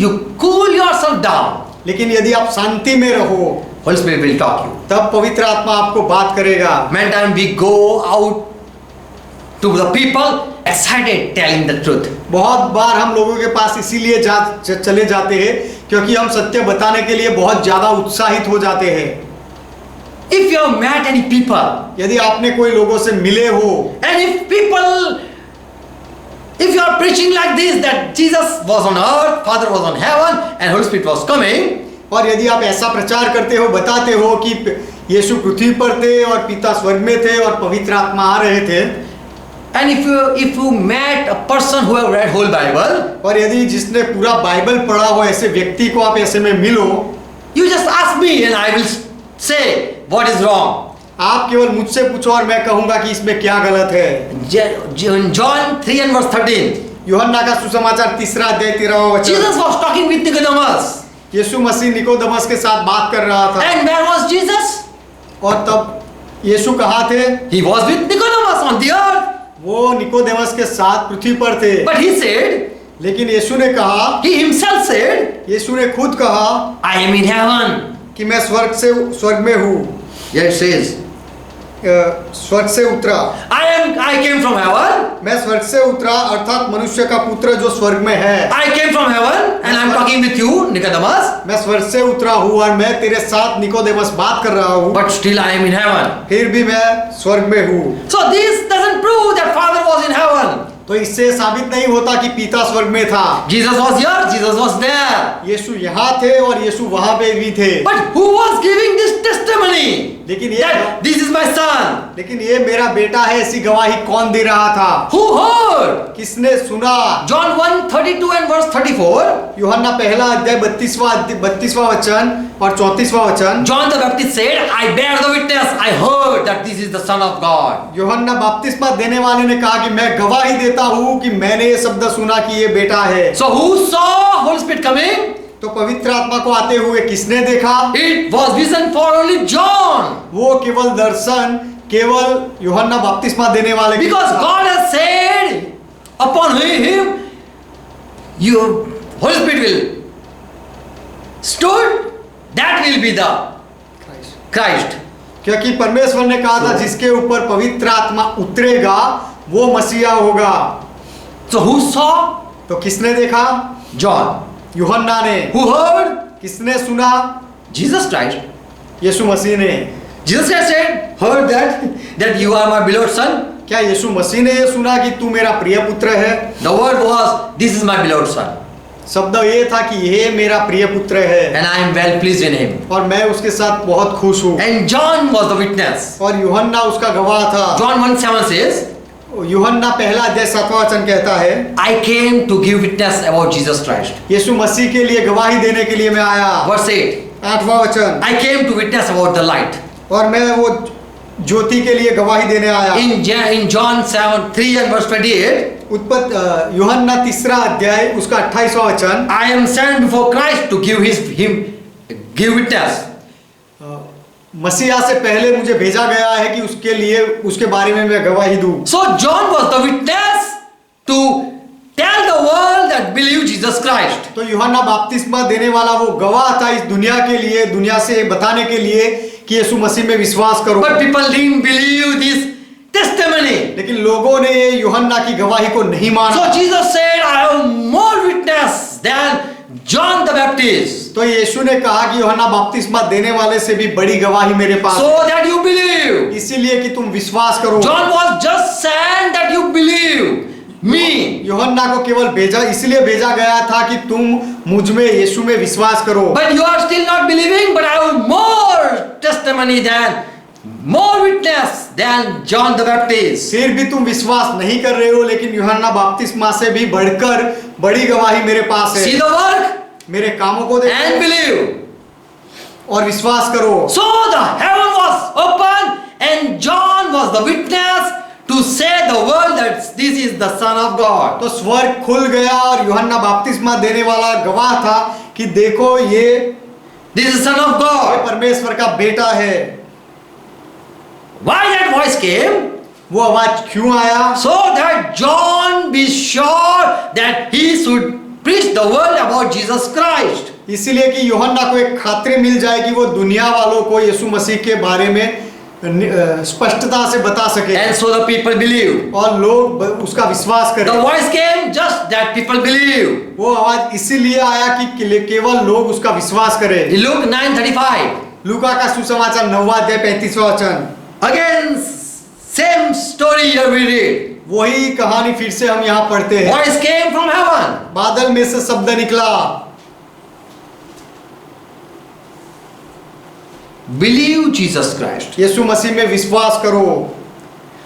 Speaker 1: you cool yourself down,
Speaker 2: लेकिन यदि आप शांति में रहो
Speaker 1: Holy Spirit will talk you.
Speaker 2: तब पवित्र आत्मा आपको बात करेगा।
Speaker 1: Many times we go out to the people excited telling the truth.
Speaker 2: बहुत बार हम लोगों के पास इसीलिए चले जाते हैं क्योंकि हम सत्य बताने के लिए बहुत ज्यादा उत्साहित हो जाते हैं।
Speaker 1: If you have met any people,
Speaker 2: यदि आपने कोई लोगों से मिले हो
Speaker 1: and if you are preaching like this that Jesus was on earth, Father was on heaven, and Holy Spirit was coming,
Speaker 2: और यदि आप ऐसा प्रचार करते हो, बताते हो कि यीशु पृथ्वी पर थे और पिता स्वर्ग में थे और पवित्र आत्मा आ रहे थे,
Speaker 1: and if you met a person who have read whole Bible,
Speaker 2: और यदि जिसने पूरा बाइबल पढ़ा हो ऐसे व्यक्ति को आप ऐसे में मिलो,
Speaker 1: you just ask me and I will say what is wrong.
Speaker 2: आप केवल मुझसे पूछो और मैं कहूंगा कि इसमें क्या गलत है।
Speaker 1: John 3 and verse 13.
Speaker 2: यूहन्ना का सुसमाचार 3 अध्याय 13वां वचन।
Speaker 1: Jesus was talking with Nicodemus.
Speaker 2: यीशु मसीह निकोदेमस के साथ बात कर रहा था।
Speaker 1: And where was Jesus?
Speaker 2: और तब यीशु कहाँ थे?
Speaker 1: He was with Nicodemus on the earth.
Speaker 2: वो निकोदेमस के साथ पृथ्वी पर थे।
Speaker 1: But he said,
Speaker 2: लेकिन यीशु ने कहा,
Speaker 1: he himself said,
Speaker 2: यीशु ने खुद कहा
Speaker 1: I am in heaven.
Speaker 2: कि मैं स्वर्ग में हूँ।
Speaker 1: Here it says,
Speaker 2: स्वर्ग से उतरा।
Speaker 1: I came from heaven.
Speaker 2: मैं स्वर्ग से उतरा अर्थात मनुष्य का पुत्र जो स्वर्ग में है।
Speaker 1: I came from heaven and I'm talking with you, Nicodemus.
Speaker 2: मैं स्वर्ग से उतरा हूँ और मैं तेरे साथ निकोदेमस बात कर रहा हूँ।
Speaker 1: But still I am in heaven.
Speaker 2: फिर भी मैं स्वर्ग में हूँ।
Speaker 1: So this doesn't prove that Father was in heaven.
Speaker 2: तो इससे साबित नहीं होता कि पिता स्वर्ग में था।
Speaker 1: Jesus was here, Jesus was there.
Speaker 2: यीशु यहाँ थे और यीशु वहां पे भी थे।
Speaker 1: But who was giving this testimony?
Speaker 2: लेकिन ये
Speaker 1: That this is my son.
Speaker 2: लेकिन ये मेरा बेटा है, ऐसी गवाही कौन दे रहा था?
Speaker 1: Who heard?
Speaker 2: किसने सुना?
Speaker 1: John 1:32 and verse 34.
Speaker 2: यूहन्ना पहला अध्याय 32वां वचन और 34वां वचन।
Speaker 1: John the Baptist said, I bear the witness, I heard that this is the Son of God.
Speaker 2: यूहन्ना बपतिस्मा देने वाले ने कहा कि मैं गवाही देता हूँ कि मैंने ये शब्द सुना कि ये बेटा है।
Speaker 1: So who saw Holy Spirit coming?
Speaker 2: तो पवित्र आत्मा को आते हुए किसने देखा?
Speaker 1: It was vision for only John.
Speaker 2: वो केवल दर्शन केवल यूहन्ना बपतिस्मा देने वाले के
Speaker 1: Because
Speaker 2: था।
Speaker 1: God has said upon him, you Holy Spirit will stood, that will be the Christ.
Speaker 2: क्योंकि परमेश्वर ने कहा था जिसके ऊपर पवित्र आत्मा उतरेगा वो मसीहा होगा।
Speaker 1: So who saw?
Speaker 2: तो किसने देखा?
Speaker 1: John.
Speaker 2: यूहन्ना ने।
Speaker 1: Who heard?
Speaker 2: किसने सुना?
Speaker 1: Jesus Christ.
Speaker 2: यीशु मसीह ने।
Speaker 1: Jesus Christ said, heard that you are my beloved son.
Speaker 2: क्या यीशु मसीह ने ये सुना कि तू मेरा प्रिय पुत्र है?
Speaker 1: The word was, this is my beloved son.
Speaker 2: शब्द ये था कि ये मेरा प्रिय पुत्र है
Speaker 1: And I am well pleased in him.
Speaker 2: और मैं उसके साथ बहुत खुश हूँ।
Speaker 1: And John was the witness.
Speaker 2: और यूहन्ना उसका गवाह था।
Speaker 1: John 1:7 says,
Speaker 2: यूहन्ना पहला अध्याय 7वां वचन कहता है,
Speaker 1: I came to give witness about Jesus Christ.
Speaker 2: यीशु मसीह के लिए गवाही देने के लिए मैं आया।
Speaker 1: Verse 8,
Speaker 2: 8वां वचन,
Speaker 1: I came to witness about the light.
Speaker 2: और मैं वो ज्योति के लिए गवाही देने आया।
Speaker 1: In John 3 and verse 28,
Speaker 2: यूहन्ना 3 अध्याय उसका 28वां वचन,
Speaker 1: I am sent before Christ to give witness.
Speaker 2: मसीहा से पहले मुझे भेजा गया है कि उसके लिए उसके बारे में मैं गवाही दूं।
Speaker 1: So John was the witness to tell the world that believe Jesus Christ.
Speaker 2: तो यूहन्ना बपतिस्मा देने वाला वो गवाह था इस दुनिया के लिए, दुनिया से बताने के लिए कि यीशु मसीह में विश्वास करो।
Speaker 1: But people didn't believe this testimony.
Speaker 2: लेकिन लोगों ने यूहन्ना की गवाही को नहीं माना।
Speaker 1: So Jesus said, I have more witness than John the Baptist.
Speaker 2: तो यीशु ने कहा कि यूहन्ना बपतिस्मा देने वाले से भी बड़ी गवाही मेरे पास
Speaker 1: So that you believe.
Speaker 2: इसीलिए कि तुम विश्वास करो।
Speaker 1: John was just sent that you believe me.
Speaker 2: यूहन्ना को केवल भेजा इसलिए भेजा गया था कि तुम मुझ में यीशु में विश्वास करो।
Speaker 1: But you are still not believing, but I have more testimony than, more witness than John the Baptist.
Speaker 2: फिर भी तुम विश्वास नहीं कर रहे हो, लेकिन यूहन्ना बपतिस्मा से भी बढ़कर बड़ी गवाही मेरे पास है।
Speaker 1: See the work
Speaker 2: मेरे कामों को देखो
Speaker 1: and believe.
Speaker 2: और विश्वास करो।
Speaker 1: So the heaven was open and John was the witness to say the world that this is the Son of God.
Speaker 2: तो स्वर्ग खुल गया और यूहन्ना बपतिस्मा देने वाला गवाह था कि देखो ये
Speaker 1: This is Son of God.
Speaker 2: परमेश्वर का बेटा है।
Speaker 1: Why that voice came?
Speaker 2: वो आवाज क्यों आया?
Speaker 1: So that John be sure that he should preach the world about Jesus Christ.
Speaker 2: इसीलिए कि यूहन्ना को एक खातिर मिल जाए कि वो दुनिया वालों को यीशु मसीह के बारे में स्पष्टता से बता सके।
Speaker 1: And so the people believe.
Speaker 2: और लोग उसका विश्वास करें।
Speaker 1: The voice came just that people believe.
Speaker 2: वो आवाज इसीलिए आया कि केवल लोग उसका विश्वास करें।
Speaker 1: Luke 9:35.
Speaker 2: लूका का सुसमाचार 9वां अध्याय 35वां वचन।
Speaker 1: Again, same story here we read.
Speaker 2: वही कहानी फिर से हम यहाँ पढ़ते हैं।
Speaker 1: Voice came from heaven.
Speaker 2: बादल में से शब्द निकला,
Speaker 1: Believe Jesus Christ.
Speaker 2: यीशु मसीह में विश्वास करो।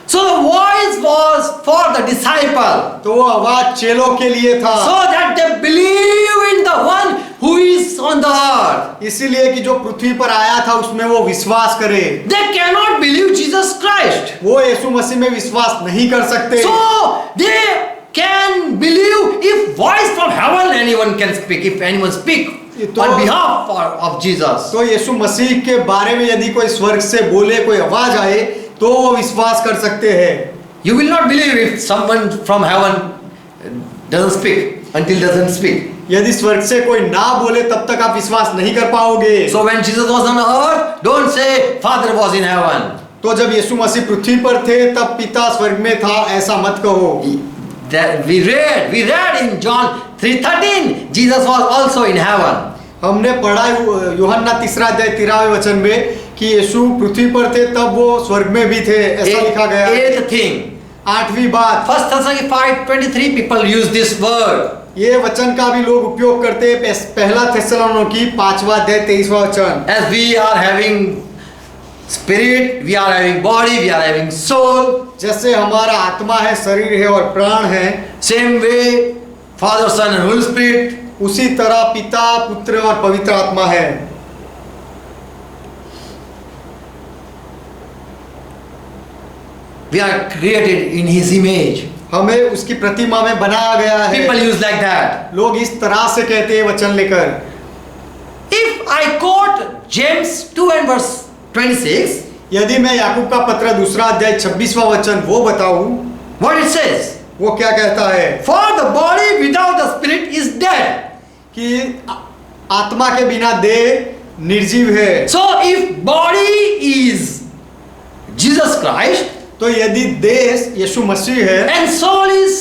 Speaker 1: So the voice was for the disciple,
Speaker 2: तो वो आवाज चेलों के लिए था,
Speaker 1: so that they believe in the one who is on the earth.
Speaker 2: इसीलिए कि जो पृथ्वी पर आया था उसमें वो विश्वास करे।
Speaker 1: They cannot believe Jesus Christ.
Speaker 2: वो यीशु मसीह में विश्वास नहीं कर सकते।
Speaker 1: So they can believe if voice from heaven anyone can speak. If anyone speak on behalf of Jesus.
Speaker 2: तो यीशु मसीह के बारे में यदि कोई स्वर्ग से बोले, कोई आवाज आए, तो वो विश्वास कर सकते हैं।
Speaker 1: You will not believe if someone from heaven doesn't speak until doesn't speak.
Speaker 2: यदि स्वर्ग से कोई ना बोले तब तक आप विश्वास नहीं कर पाओगे।
Speaker 1: So when Jesus was on earth, don't say Father was in heaven.
Speaker 2: तो जब यीशु मसीह पृथ्वी पर थे तब पिता स्वर्ग में था, ऐसा मत कहो।
Speaker 1: We read in John 3:13, Jesus was also in heaven.
Speaker 2: हमने पढ़ा यूहन्ना 3 अध्याय 13वें वचन में कि यीशु पृथ्वी पर थे तब वो स्वर्ग में भी थे, ऐसा लिखा गया।
Speaker 1: Eighth thing,
Speaker 2: 8वीं बात,
Speaker 1: 1 Thessalonians 5:23 people use this word.
Speaker 2: ये वचन का भी लोग उपयोग करते हैं। पहला थिस्सलुनीकी 5वां अध्याय 23वां वचन।
Speaker 1: As we are having spirit, we are having body, we are having soul.
Speaker 2: जैसे हमारा आत्मा है, शरीर है और प्राण है,
Speaker 1: Same way, Father, Son and Holy Spirit.
Speaker 2: उसी तरह पिता, पुत्र और पवित्र आत्मा है।
Speaker 1: We are created in His image.
Speaker 2: हमें उसकी प्रतिमा में बनाया गया है।
Speaker 1: People use like that.
Speaker 2: लोग इस तरह से कहते हैं वचन लेकर।
Speaker 1: If I quote James 2 and verse 26,
Speaker 2: यदि मैं याकूब का पत्र 2 अध्याय 26वां वचन वो बताऊं,
Speaker 1: what it says?
Speaker 2: वो क्या कहता है?
Speaker 1: For the body without the spirit is dead.
Speaker 2: कि आत्मा के बिना देह निर्जीव है।
Speaker 1: So if body is Jesus Christ,
Speaker 2: तो यदि देह यीशु मसीह है
Speaker 1: and soul is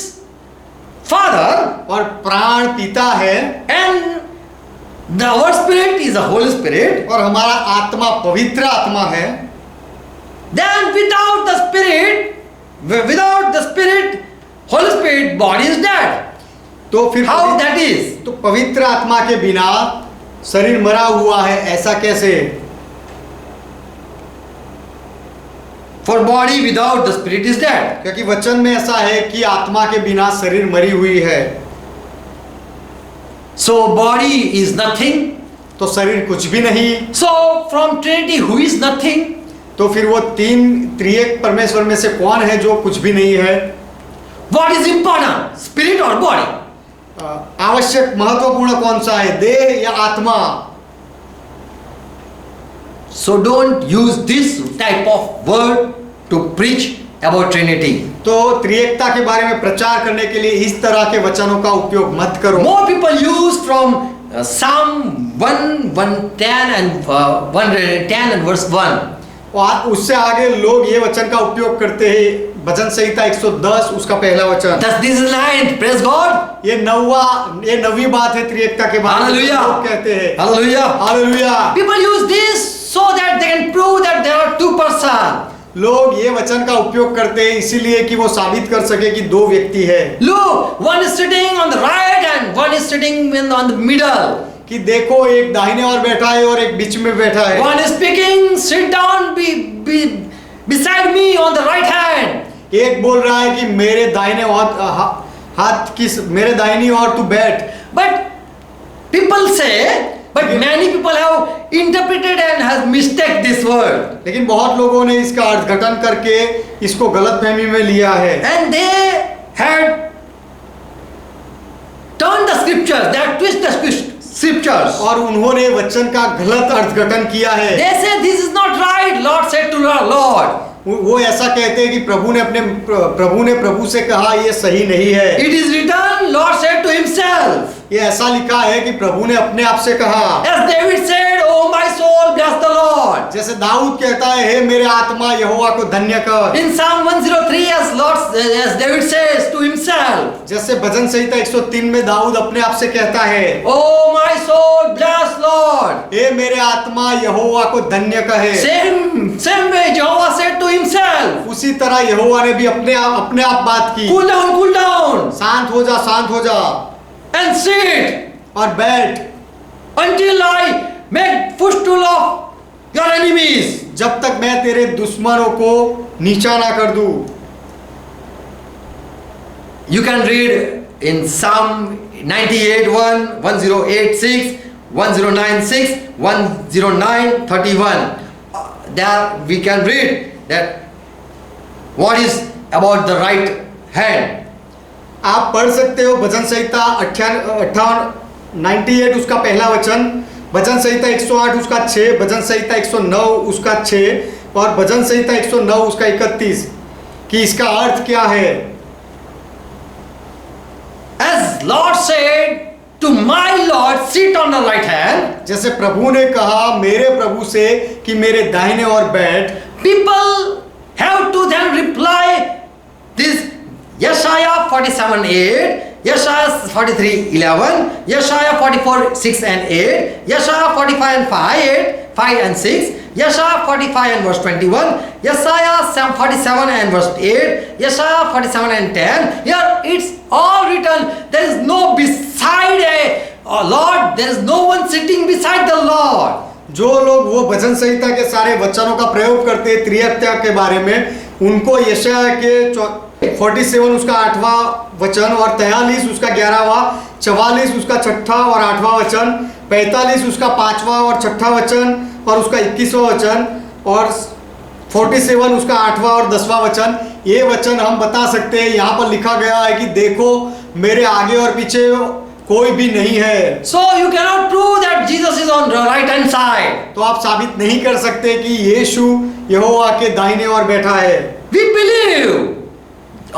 Speaker 1: Father,
Speaker 2: और प्राण पिता है
Speaker 1: and our spirit is the Holy Spirit,
Speaker 2: और हमारा आत्मा पवित्र आत्मा है,
Speaker 1: then without the spirit, Holy Spirit, body is dead.
Speaker 2: तो फिर
Speaker 1: How that is?
Speaker 2: तो पवित्र आत्मा के बिना शरीर मरा हुआ है, ऐसा कैसे?
Speaker 1: For body without the spirit is dead.
Speaker 2: क्योंकि वचन में ऐसा है कि आत्मा के बिना शरीर मरी हुई है।
Speaker 1: So body is nothing.
Speaker 2: तो शरीर कुछ भी नहीं।
Speaker 1: So from Trinity, who is nothing?
Speaker 2: तो फिर वो तीन त्रिएक परमेश्वर में से कौन है जो कुछ भी नहीं है?
Speaker 1: What is important? Spirit or body?
Speaker 2: आवश्यक महत्वपूर्ण कौन सा है, देह या आत्मा?
Speaker 1: So don't use this type of word to preach about Trinity.
Speaker 2: तो त्रिएकता के बारे में प्रचार करने के लिए इस तरह के वचनों का उपयोग मत करो।
Speaker 1: More people use from Psalm 1:10 and 110 and verse 1.
Speaker 2: और उससे आगे लोग ये वचन का उपयोग करते हैं, भजन संहिता 110 उसका पहला वचन।
Speaker 1: Thus this is ninth. Praise God.
Speaker 2: ये नवी बात है त्रिएकता के बारे में।
Speaker 1: Hallelujah.
Speaker 2: लोग कहते हैं
Speaker 1: Hallelujah.
Speaker 2: Hallelujah.
Speaker 1: People use this so that they can prove that there are two persons.
Speaker 2: लोग ये वचन का उपयोग करते हैं इसीलिए कि वो साबित कर सके कि दो व्यक्ति है।
Speaker 1: Look, one is sitting on the right and one is sitting on the middle.
Speaker 2: कि देखो एक दाहिने और बैठा है और एक बीच में बैठा है।
Speaker 1: One is speaking, sit down beside me on the right hand.
Speaker 2: एक बोल रहा है कि मेरे दाहिने हाथ की मेरे दाहिनी ओर तू बैठ।
Speaker 1: But people say, but many people have interpreted and has mistake this word.
Speaker 2: लेकिन बहुत लोगों ने इसका अर्थघटन करके इसको गलतफहमी में लिया है।
Speaker 1: And they had turned the scriptures, they had twisted the scriptures.
Speaker 2: और उन्होंने वचन का गलत अर्थघटन किया है।
Speaker 1: They say this is not right. Lord said to Lord.
Speaker 2: वो ऐसा कहते हैं कि प्रभु ने प्रभु से कहा ये सही नहीं है।
Speaker 1: It is written, Lord said to himself.
Speaker 2: ये ऐसा लिखा है कि प्रभु ने अपने आप से कहा।
Speaker 1: As David said, oh my soul, bless the Lord.
Speaker 2: जैसे दाऊद कहता है, हे मेरे आत्मा यहोवा को धन्य कर।
Speaker 1: In Psalm 103, as David says to himself.
Speaker 2: जैसे भजन संहिता 103 में दाऊद अपने आप से कहता है,
Speaker 1: Oh my soul, bless Lord.
Speaker 2: हे मेरे आत्मा यहोवा को धन्य कहे।
Speaker 1: Same way Jehovah said to himself.
Speaker 2: उसी तरह यहोवा ने भी अपने आप बात की।
Speaker 1: Cool down.
Speaker 2: शांत हो जा
Speaker 1: And sit
Speaker 2: और बैठ
Speaker 1: until I make footstool of your enemies.
Speaker 2: जब तक मैं तेरे दुश्मनों को नीचा ना कर दूं।
Speaker 1: You can read in Psalm 98:1, 1086, 1096, 109:31. There we can read that what is about the right hand.
Speaker 2: आप पढ़ सकते हो भजन संहिता 98 उसका पहला वचन, भजन संहिता 108 उसका 6, भजन संहिता 109 उसका 6 और भजन संहिता 109 उसका 31 कि इसका अर्थ क्या है।
Speaker 1: As Lord said to my Lord, sit on the right hand.
Speaker 2: जैसे प्रभु ने कहा मेरे प्रभु से कि मेरे दाहिने ओर बैठ।
Speaker 1: People have to then reply this Yeshaya 47:8, Yeshaya 43:11, Yeshaya 44:6 and 8, Yeshaya 45:5 and 6, Yeshaya 45 and verse 21, Yeshaya 47 and verse 8, Yeshaya 47 and 10. Here it's all written. There is no beside a Lord. There is no one sitting beside the Lord.
Speaker 2: जो लोग वो भजन संहिता के सारे वचनों का प्रयोग करते हैं त्रिहत्या के बारे में, उनको यशाया के 47 उसका 8वां वचन और 43 उसका 11वां, 44 उसका 6ठा और 8वां वचन, 45 उसका 5वां और 6ठा वचन और उसका 21वां वचन और 47 उसका 8वां और 10वां वचन, ये वचन हम बता सकते हैं। यहाँ पर लिखा गया है कि देखो मेरे आगे और पीछे कोई भी नहीं है।
Speaker 1: So you cannot prove that Jesus is on the right hand side.
Speaker 2: तो आप साबित नहीं कर सकते कि यीशु यहोवा के दाहिने ओर बैठा है।
Speaker 1: We believe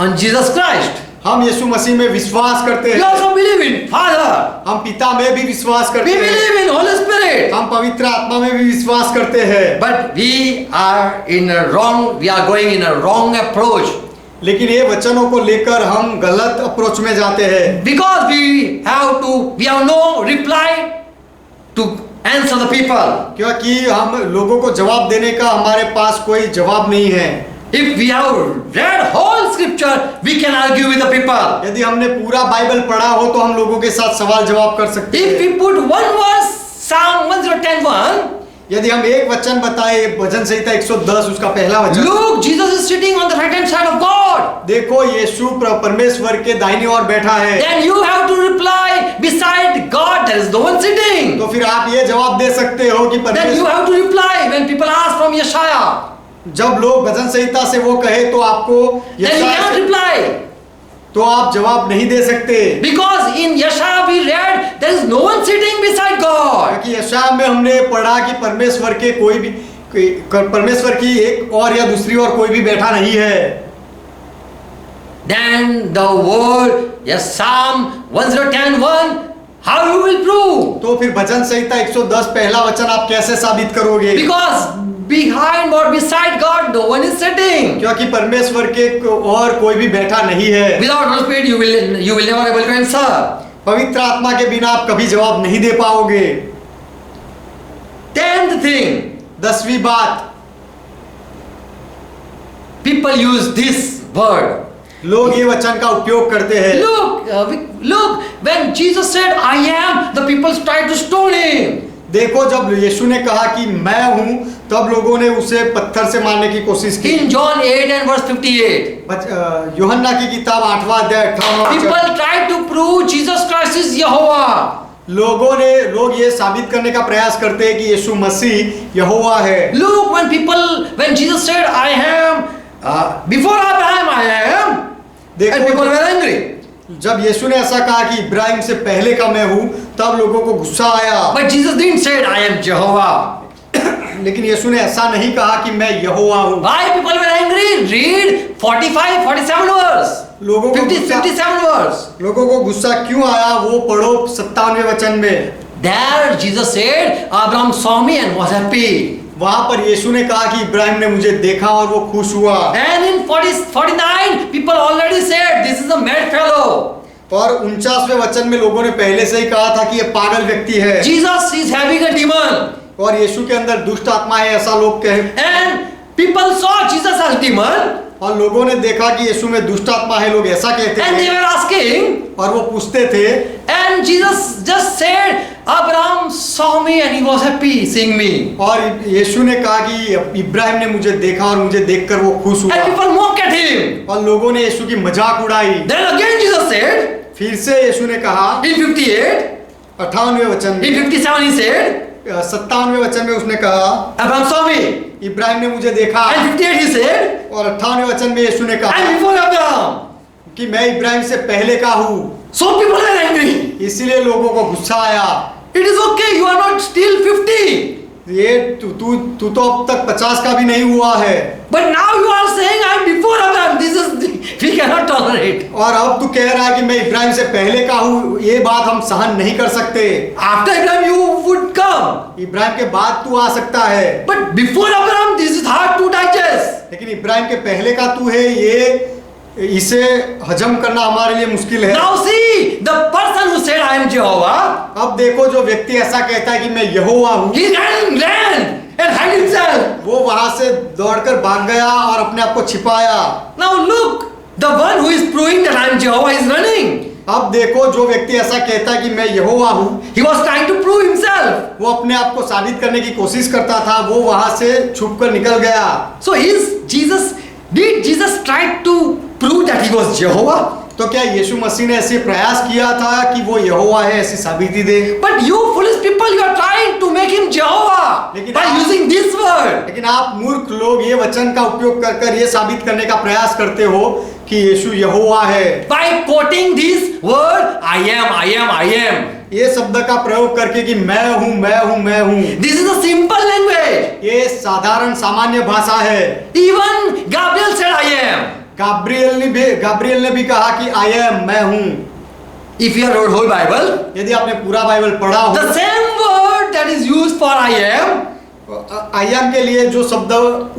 Speaker 1: on Jesus Christ.
Speaker 2: हम यीशु मसीह में विश्वास करते
Speaker 1: We
Speaker 2: हैं।
Speaker 1: also believe in Father.
Speaker 2: हम पिता में भी विश्वास करते
Speaker 1: We
Speaker 2: हैं।
Speaker 1: believe in Holy Spirit.
Speaker 2: हम पवित्र आत्मा में भी विश्वास करते हैं।
Speaker 1: But we are going in a wrong approach.
Speaker 2: लेकिन ये वचनों को लेकर हम गलत अप्रोच में जाते हैं।
Speaker 1: Because we have no reply to answer the people.
Speaker 2: क्योंकि हम लोगों को जवाब देने का हमारे पास कोई जवाब नहीं है।
Speaker 1: If we have read whole scripture, we can argue with the people.
Speaker 2: यदि हमने पूरा बाइबल पढ़ा हो तो हम लोगों के साथ सवाल जवाब कर सकते
Speaker 1: If
Speaker 2: हैं।
Speaker 1: we put one verse, Psalm 110:1,
Speaker 2: यदि हम एक वचन बताए भजन संहिता 110 उसका पहला वचन,
Speaker 1: look, Jesus is sitting on the right hand side of God.
Speaker 2: देखो यीशु परमेश्वर के दाहिनी ओर बैठा है,
Speaker 1: Then you have to reply, beside God there is no one sitting.
Speaker 2: तो फिर आप ये जवाब दे सकते हो कि
Speaker 1: Then you
Speaker 2: परमेश्वर,
Speaker 1: have to reply when people ask from Yeshaya.
Speaker 2: जब लोग भजन संहिता से वो कहे तो आपको
Speaker 1: Then you
Speaker 2: यशाया
Speaker 1: cannot
Speaker 2: से-
Speaker 1: reply.
Speaker 2: तो आप जवाब नहीं दे सकते,
Speaker 1: Because in Yeshaya we read, there is no one sitting beside God.
Speaker 2: क्योंकि यशाया में हमने पढ़ा कि परमेश्वर के परमेश्वर की एक और या दूसरी ओर कोई भी बैठा नहीं है।
Speaker 1: Then the word, yes, Psalm 110:1, how you will prove?
Speaker 2: तो फिर भजन संहिता 110 पहला वचन आप कैसे साबित करोगे?
Speaker 1: Because behind or beside God no one is sitting.
Speaker 2: क्योंकि परमेश्वर के और कोई भी बैठा नहीं है।
Speaker 1: Without Holy Spirit you will never able to answer.
Speaker 2: पवित्र आत्मा के बिना आप कभी जवाब नहीं दे पाओगे।
Speaker 1: 10th thing,
Speaker 2: 10वीं बात,
Speaker 1: people use this word.
Speaker 2: लोग ये वचन का उपयोग करते हैं।
Speaker 1: Look, when Jesus said, I am, the people tried to stone him.
Speaker 2: देखो जब यीशु ने कहा कि मैं हूं, तब लोगों ने उसे पत्थर से मारने की कोशिश की।
Speaker 1: In John 8 and verse 58,
Speaker 2: यूहन्ना की किताब 8वां अध्याय 58वां वचन,
Speaker 1: people tried to prove Jesus Christ is Jehovah.
Speaker 2: लोग ये साबित करने का प्रयास करते हैं कि यीशु मसीह यहोवा है।
Speaker 1: Look, when Jesus said, I am, before Abraham I am, and people
Speaker 2: देखो
Speaker 1: were angry.
Speaker 2: जब यीशु ने ऐसा कहा कि इब्राहिम से पहले का मैं हूं, तब लोगों को गुस्सा आया।
Speaker 1: But Jesus didn't say, I am Jehovah.
Speaker 2: लेकिन यीशु ने ऐसा नहीं कहा कि मैं यहोवा हूं।
Speaker 1: Why people were angry? Read 45, 47 verse.
Speaker 2: लोगों को
Speaker 1: 57 verse.
Speaker 2: लोगों को गुस्सा क्यों आया वो पढ़ो 57वें वचन में।
Speaker 1: There Jesus said, Abraham saw me and was happy.
Speaker 2: वहां पर यीशु ने कहा कि इब्राहिम ने मुझे देखा और वो खुश हुआ।
Speaker 1: And in 49, people already said, this is a mad fellow.
Speaker 2: और 49वें वचन में लोगों ने पहले से ही कहा था कि ये पागल व्यक्ति है
Speaker 1: Jesus is having a demon.
Speaker 2: और यीशु के अंदर दुष्ट आत्मा है, ऐसा लोग कहे।
Speaker 1: And people saw Jesus as demon.
Speaker 2: और लोगों ने देखा कि यीशु में दुष्ट आत्मा है, लोग ऐसा कहते
Speaker 1: And they
Speaker 2: थे
Speaker 1: were asking,
Speaker 2: और वो पूछते थे।
Speaker 1: and Jesus just said, Abraham saw me and he was happy seeing me.
Speaker 2: और यीशु ने कहा कि इब्राहिम ने मुझे देखा और मुझे देखकर वो खुश
Speaker 1: And
Speaker 2: हुआ।
Speaker 1: people mocked at him.
Speaker 2: और लोगों ने यीशु की मजाक उड़ाई।
Speaker 1: Then again Jesus said,
Speaker 2: फिर से यीशु ने कहा
Speaker 1: in 58,
Speaker 2: 58वें वचन
Speaker 1: in
Speaker 2: में,
Speaker 1: 57 he said,
Speaker 2: 57वें वचन में उसने कहा
Speaker 1: Abraham saw me.
Speaker 2: इब्राहिम ने मुझे देखा।
Speaker 1: And 58 he said,
Speaker 2: और 58वें वचन में यीशु ने कहा
Speaker 1: I'm before Abraham.
Speaker 2: कि मैं इब्राहिम से पहले का हूँ।
Speaker 1: So people are angry.
Speaker 2: इसीलिए लोगों को गुस्सा आया।
Speaker 1: It is okay, you are not still 50.
Speaker 2: ये तू तो अब तक 50 का भी नहीं हुआ है,
Speaker 1: But now you are saying I am before Abraham. This is, we cannot tolerate.
Speaker 2: और अब तू कह रहा है कि मैं इब्राहिम से पहले का हूँ। ये बात हम सहन नहीं कर सकते।
Speaker 1: After Abraham you would come.
Speaker 2: Ibrahim के बाद तू आ सकता है,
Speaker 1: But before Abraham this is hard to digest.
Speaker 2: लेकिन इब्राहिम के पहले का तू है, ये इसे हजम करना हमारे लिए मुश्किल है।
Speaker 1: Now see, the person who said I am Jehovah,
Speaker 2: अब देखो जो व्यक्ति ऐसा कहता है कि मैं यहोवा हूँ,
Speaker 1: he is getting land. and hide himself.
Speaker 2: वो वहां से दौड़कर भाग गया और अपने आप को छिपाया।
Speaker 1: Now look, the one who is proving that I am Jehovah is running.
Speaker 2: अब देखो, जो व्यक्ति ऐसा कहता है कि मैं यहोवा हूँ,
Speaker 1: He was trying to prove himself.
Speaker 2: वो अपने आप को साबित करने की कोशिश करता था, वो वहां से छुपकर निकल गया।
Speaker 1: So did Jesus try to prove that he was Jehovah?
Speaker 2: तो क्या यीशु मसीह ने ऐसे प्रयास किया था कि वो यहोवा है, ऐसी साबिती दे?
Speaker 1: But you foolish people, you are trying to make him Jehovah
Speaker 2: लेकिन
Speaker 1: by using this word.
Speaker 2: लेकिन आप मूर्ख लोग ये वचन का उपयोग कर कर ये साबित करने का प्रयास करते हो कि यीशु यहोवा है।
Speaker 1: By quoting this word, I am.
Speaker 2: ये शब्द का प्रयोग करके कि मैं हूँ, मैं हूँ, मैं हूँ।
Speaker 1: This is a simple language.
Speaker 2: ये साधारण सामान्य भाषा है।
Speaker 1: Even Gabriel said, I am.
Speaker 2: Gabriel ने भी कहा कि आई एम, मैं हूँ।
Speaker 1: If you have read whole Bible,
Speaker 2: यदि आपने पूरा बाइबल पढ़ा हो,
Speaker 1: the same word that is used for I am,
Speaker 2: I am के लिए जो शब्द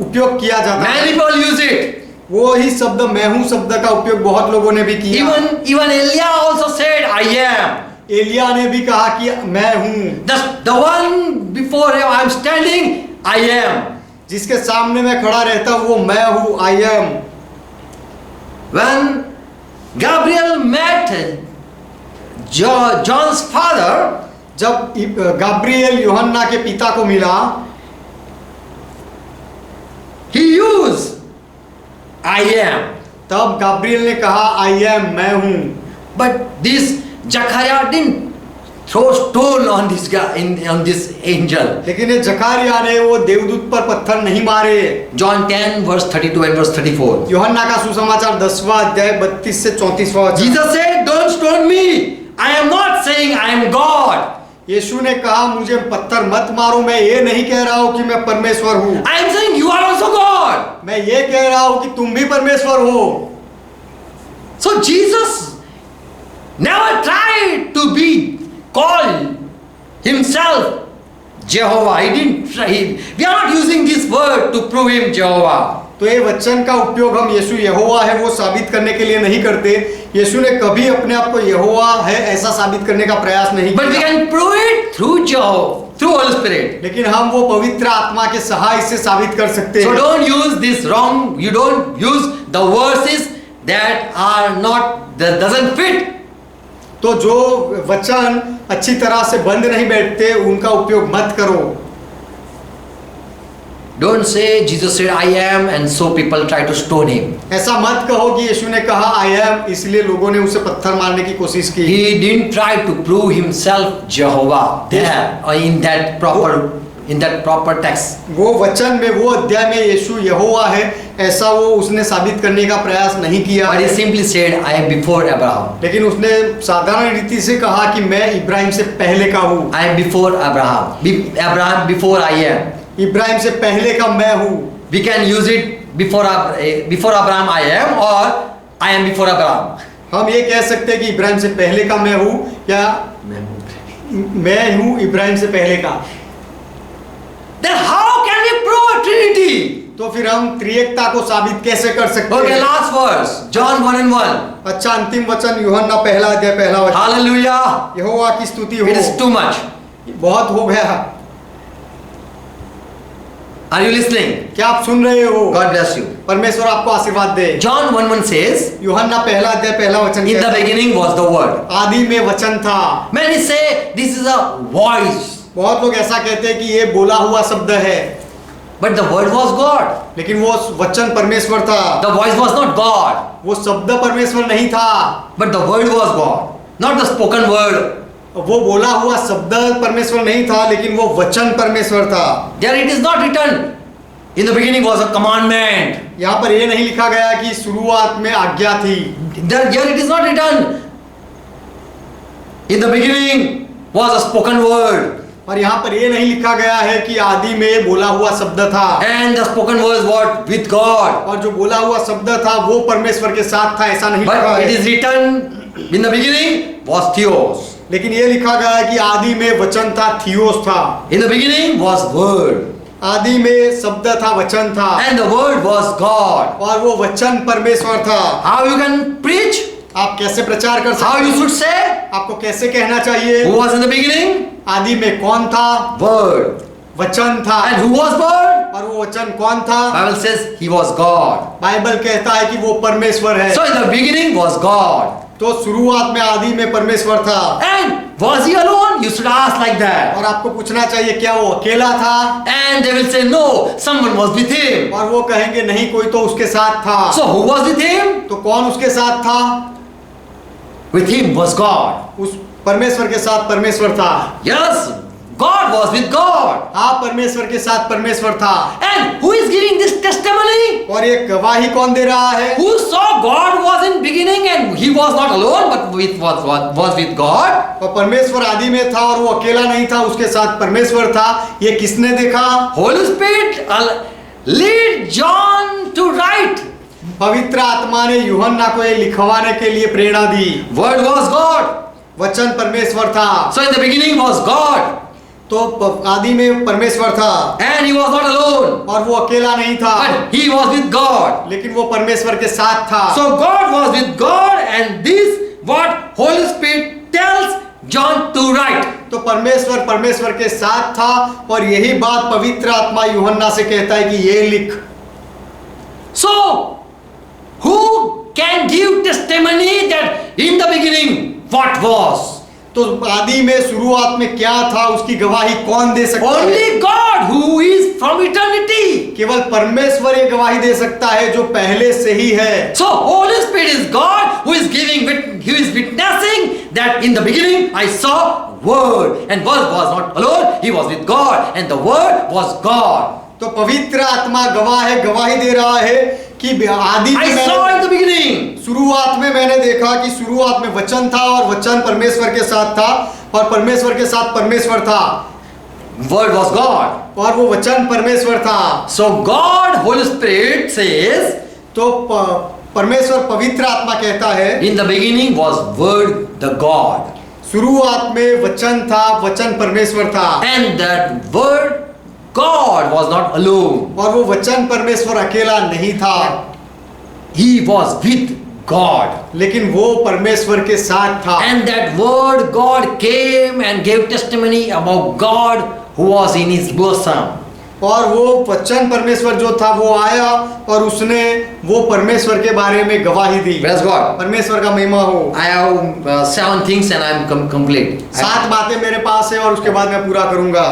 Speaker 2: उपयोग किया जाता है,
Speaker 1: many people use it.
Speaker 2: वो ही शब्द मैं हूँ शब्द का उपयोग बहुत लोगों ने भी किया।
Speaker 1: Even Elia also said, I am.
Speaker 2: Elia ने भी कहा कि मैं हूँ।
Speaker 1: The one before him, I am standing, I am.
Speaker 2: जिसके सामने मैं खड़ा रहता हूँ वो मैं हूँ, I am.
Speaker 1: When Gabriel met John's father,
Speaker 2: जब गाब्रिएल यूहन्ना के पिता को मिला,
Speaker 1: he used I am.
Speaker 2: तब गाब्रिएल ने कहा आई एम, मैं हूँ।
Speaker 1: But this Zechariah didn't throw stone on this guy, on this angel.
Speaker 2: लेकिन ये जकारिया ने वो देवदूत पर पत्थर नहीं मारे।
Speaker 1: John 10 verse 32 and verse 34.
Speaker 2: यूहन्ना का सुसमाचार 10वां अध्याय 32 से 34वां वचन।
Speaker 1: Jesus said, don't stone me. I am not saying I am God.
Speaker 2: यीशु ने कहा मुझे पत्थर मत मारो, मैं ये नहीं कह रहा हूँ कि मैं परमेश्वर हूँ।
Speaker 1: I am saying you are also God.
Speaker 2: मैं ये कह रहा हूँ कि तुम भी परमेश्वर हो।
Speaker 1: So Jesus never tried to be called himself Jehovah. He didn't try. We are not using this word to prove him Jehovah.
Speaker 2: तो ये वचन का उपयोग हम यीशु यहोवा है वो साबित करने के लिए नहीं करते। यीशु ने कभी अपने आप को यहोवा है ऐसा साबित करने का प्रयास नहीं
Speaker 1: But we
Speaker 2: किया।
Speaker 1: can prove it through Jehovah, through Holy Spirit.
Speaker 2: लेकिन हम वो पवित्र आत्मा के सहाय से साबित कर सकते
Speaker 1: So
Speaker 2: हैं।
Speaker 1: don't use this wrong. You don't use the verses that are not, that doesn't fit.
Speaker 2: तो जो वचन अच्छी तरह से बंद नहीं बैठते उनका उपयोग मत करो।
Speaker 1: Don't say Jesus said I am and so people try to stone him.
Speaker 2: ऐसा मत कहो कि यीशु ने कहा आई एम इसलिए लोगों ने उसे पत्थर मारने की कोशिश की।
Speaker 1: He didn't try to prove himself Jehovah there or in that proper text.
Speaker 2: वो वचन में वो अध्याय में यीशु यहोवा है ऐसा वो उसने साबित करने का प्रयास नहीं किया।
Speaker 1: But he simply said I am before Abraham.
Speaker 2: लेकिन उसने साधारण रीति से कहा कि मैं इब्राहिम से पहले का हूँ।
Speaker 1: I am before Abraham. Abraham before I am.
Speaker 2: Ibrahim से पहले का मैं हूँ।
Speaker 1: We can use it before Abraham I am or I am before Abraham.
Speaker 2: हम ये कह सकते हैं कि इब्राहिम से पहले का मैं हूँ या मैं हूँ इब्राहिम से पहले का।
Speaker 1: Then how can we prove a Trinity?
Speaker 2: तो फिर हम त्रिएकता को साबित कैसे कर सकते
Speaker 1: Okay,
Speaker 2: हैं?
Speaker 1: last verse, John 1:1.
Speaker 2: अच्छा अंतिम वचन यूहन्ना पहला अध्याय पहला वचन।
Speaker 1: Hallelujah.
Speaker 2: यहोवा की स्तुति हो।
Speaker 1: It is too much.
Speaker 2: बहुत हो गया।
Speaker 1: Are you listening?
Speaker 2: क्या आप सुन रहे हो?
Speaker 1: God bless you.
Speaker 2: परमेश्वर आपको आशीर्वाद दे।
Speaker 1: John 1:1 says,
Speaker 2: यूहन्ना पहला अध्याय पहला वचन
Speaker 1: in the
Speaker 2: कहता है,
Speaker 1: beginning was the word.
Speaker 2: आदि में वचन था।
Speaker 1: Many say this is a voice,
Speaker 2: बहुत लोग ऐसा कहते हैं कि ये बोला हुआ शब्द है,
Speaker 1: but the word was God.
Speaker 2: लेकिन वो वचन परमेश्वर था।
Speaker 1: The voice was not God,
Speaker 2: वो शब्द परमेश्वर नहीं था,
Speaker 1: but the word was God, not the spoken word.
Speaker 2: वो बोला हुआ शब्द परमेश्वर नहीं था, लेकिन वो वचन परमेश्वर था।
Speaker 1: There it is not written, in the beginning was a commandment.
Speaker 2: यहाँ पर ये नहीं लिखा गया कि शुरुआत में आज्ञा थी।
Speaker 1: Here it is not written, in the beginning was a spoken word.
Speaker 2: और यहाँ पर ये नहीं लिखा गया है कि आदि में बोला हुआ शब्द था।
Speaker 1: And the spoken word was with God.
Speaker 2: और जो बोला हुआ शब्द था वो परमेश्वर के साथ था, ऐसा नहीं लिखा
Speaker 1: But it
Speaker 2: है।
Speaker 1: is written, in the beginning was Theos.
Speaker 2: लेकिन ये लिखा गया है कि आदि में वचन था, थियोस था।
Speaker 1: In the beginning was word.
Speaker 2: आदि में शब्द था, वचन था,
Speaker 1: And the word was God.
Speaker 2: और वो वचन परमेश्वर था।
Speaker 1: How you can preach?
Speaker 2: आप कैसे प्रचार कर
Speaker 1: How
Speaker 2: सकते
Speaker 1: you
Speaker 2: हैं?
Speaker 1: should say?
Speaker 2: आपको कैसे कहना चाहिए?
Speaker 1: Who was in the beginning?
Speaker 2: आदि में कौन था?
Speaker 1: Word.
Speaker 2: वचन था।
Speaker 1: And who was word?
Speaker 2: और वो वचन कौन था?
Speaker 1: Bible says he was God.
Speaker 2: Bible कहता है कि वो परमेश्वर है।
Speaker 1: So in the beginning was God.
Speaker 2: तो शुरुआत में आदि में परमेश्वर था।
Speaker 1: And was he alone? You should ask like that.
Speaker 2: और आपको पूछना चाहिए क्या वो अकेला था?
Speaker 1: And they will say no, someone was with him.
Speaker 2: और वो कहेंगे नहीं, कोई तो उसके साथ था।
Speaker 1: So who was with him?
Speaker 2: तो कौन उसके साथ था?
Speaker 1: With him was God.
Speaker 2: उस परमेश्वर के साथ परमेश्वर था।
Speaker 1: Yes, God was with God.
Speaker 2: हाँ, परमेश्वर के साथ परमेश्वर था।
Speaker 1: And who is giving this testimony?
Speaker 2: और ये गवाही कौन दे रहा है?
Speaker 1: Who saw God was in beginning and he was not alone but was with God?
Speaker 2: और परमेश्वर आदि में था और वो अकेला नहीं था, उसके साथ परमेश्वर था। ये किसने देखा?
Speaker 1: Holy Spirit lead John to write.
Speaker 2: पवित्र आत्मा ने यूहन्ना को ये लिखवाने के लिए प्रेरणा दी।
Speaker 1: Word was God.
Speaker 2: वचन परमेश्वर था।
Speaker 1: So in the beginning was God.
Speaker 2: तो आदि में परमेश्वर था
Speaker 1: And he was not alone.
Speaker 2: और वो अकेला नहीं था,
Speaker 1: But he was with God.
Speaker 2: लेकिन वो परमेश्वर के साथ था।
Speaker 1: So God was with God and this what Holy Spirit tells John to write.
Speaker 2: तो परमेश्वर परमेश्वर के साथ था और यही बात पवित्र आत्मा यूहन्ना से कहता है कि ये लिख।
Speaker 1: So who can give testimony that in the beginning what was?
Speaker 2: तो आदि में शुरुआत में क्या था उसकी गवाही कौन दे सकता है?
Speaker 1: Only God who is from eternity.
Speaker 2: केवल परमेश्वर ये गवाही दे सकता है जो पहले से ही है।
Speaker 1: So Holy Spirit is God who is who is witnessing that in the beginning I saw Word and Word was not alone, he was with God and the Word was God.
Speaker 2: तो पवित्र आत्मा गवाह है, गवाही दे रहा है कि आदि
Speaker 1: I
Speaker 2: में
Speaker 1: saw in the beginning.
Speaker 2: शुरुआत में मैंने देखा कि शुरुआत में वचन था और वचन परमेश्वर के साथ था और परमेश्वर के साथ परमेश्वर था
Speaker 1: Word was God.
Speaker 2: और वो वचन परमेश्वर था।
Speaker 1: So God, Holy Spirit says,
Speaker 2: तो परमेश्वर पवित्र आत्मा कहता है
Speaker 1: in the beginning was Word the God.
Speaker 2: शुरुआत में वचन था, वचन परमेश्वर था
Speaker 1: And that Word God was not alone.
Speaker 2: और वो वचन परमेश्वर अकेला नहीं था,
Speaker 1: He was with God.
Speaker 2: लेकिन वो परमेश्वर के साथ था।
Speaker 1: And that Word God came and gave testimony about God who was in his bosom.
Speaker 2: और वो वचन परमेश्वर जो था वो आया और उसने वो परमेश्वर के बारे में गवाही दी।
Speaker 1: Praise God.
Speaker 2: परमेश्वर का महिमा हो।
Speaker 1: I have 7 things and I am complete.
Speaker 2: 7 बातें मेरे पास है और उसके बाद मैं पूरा करूंगा।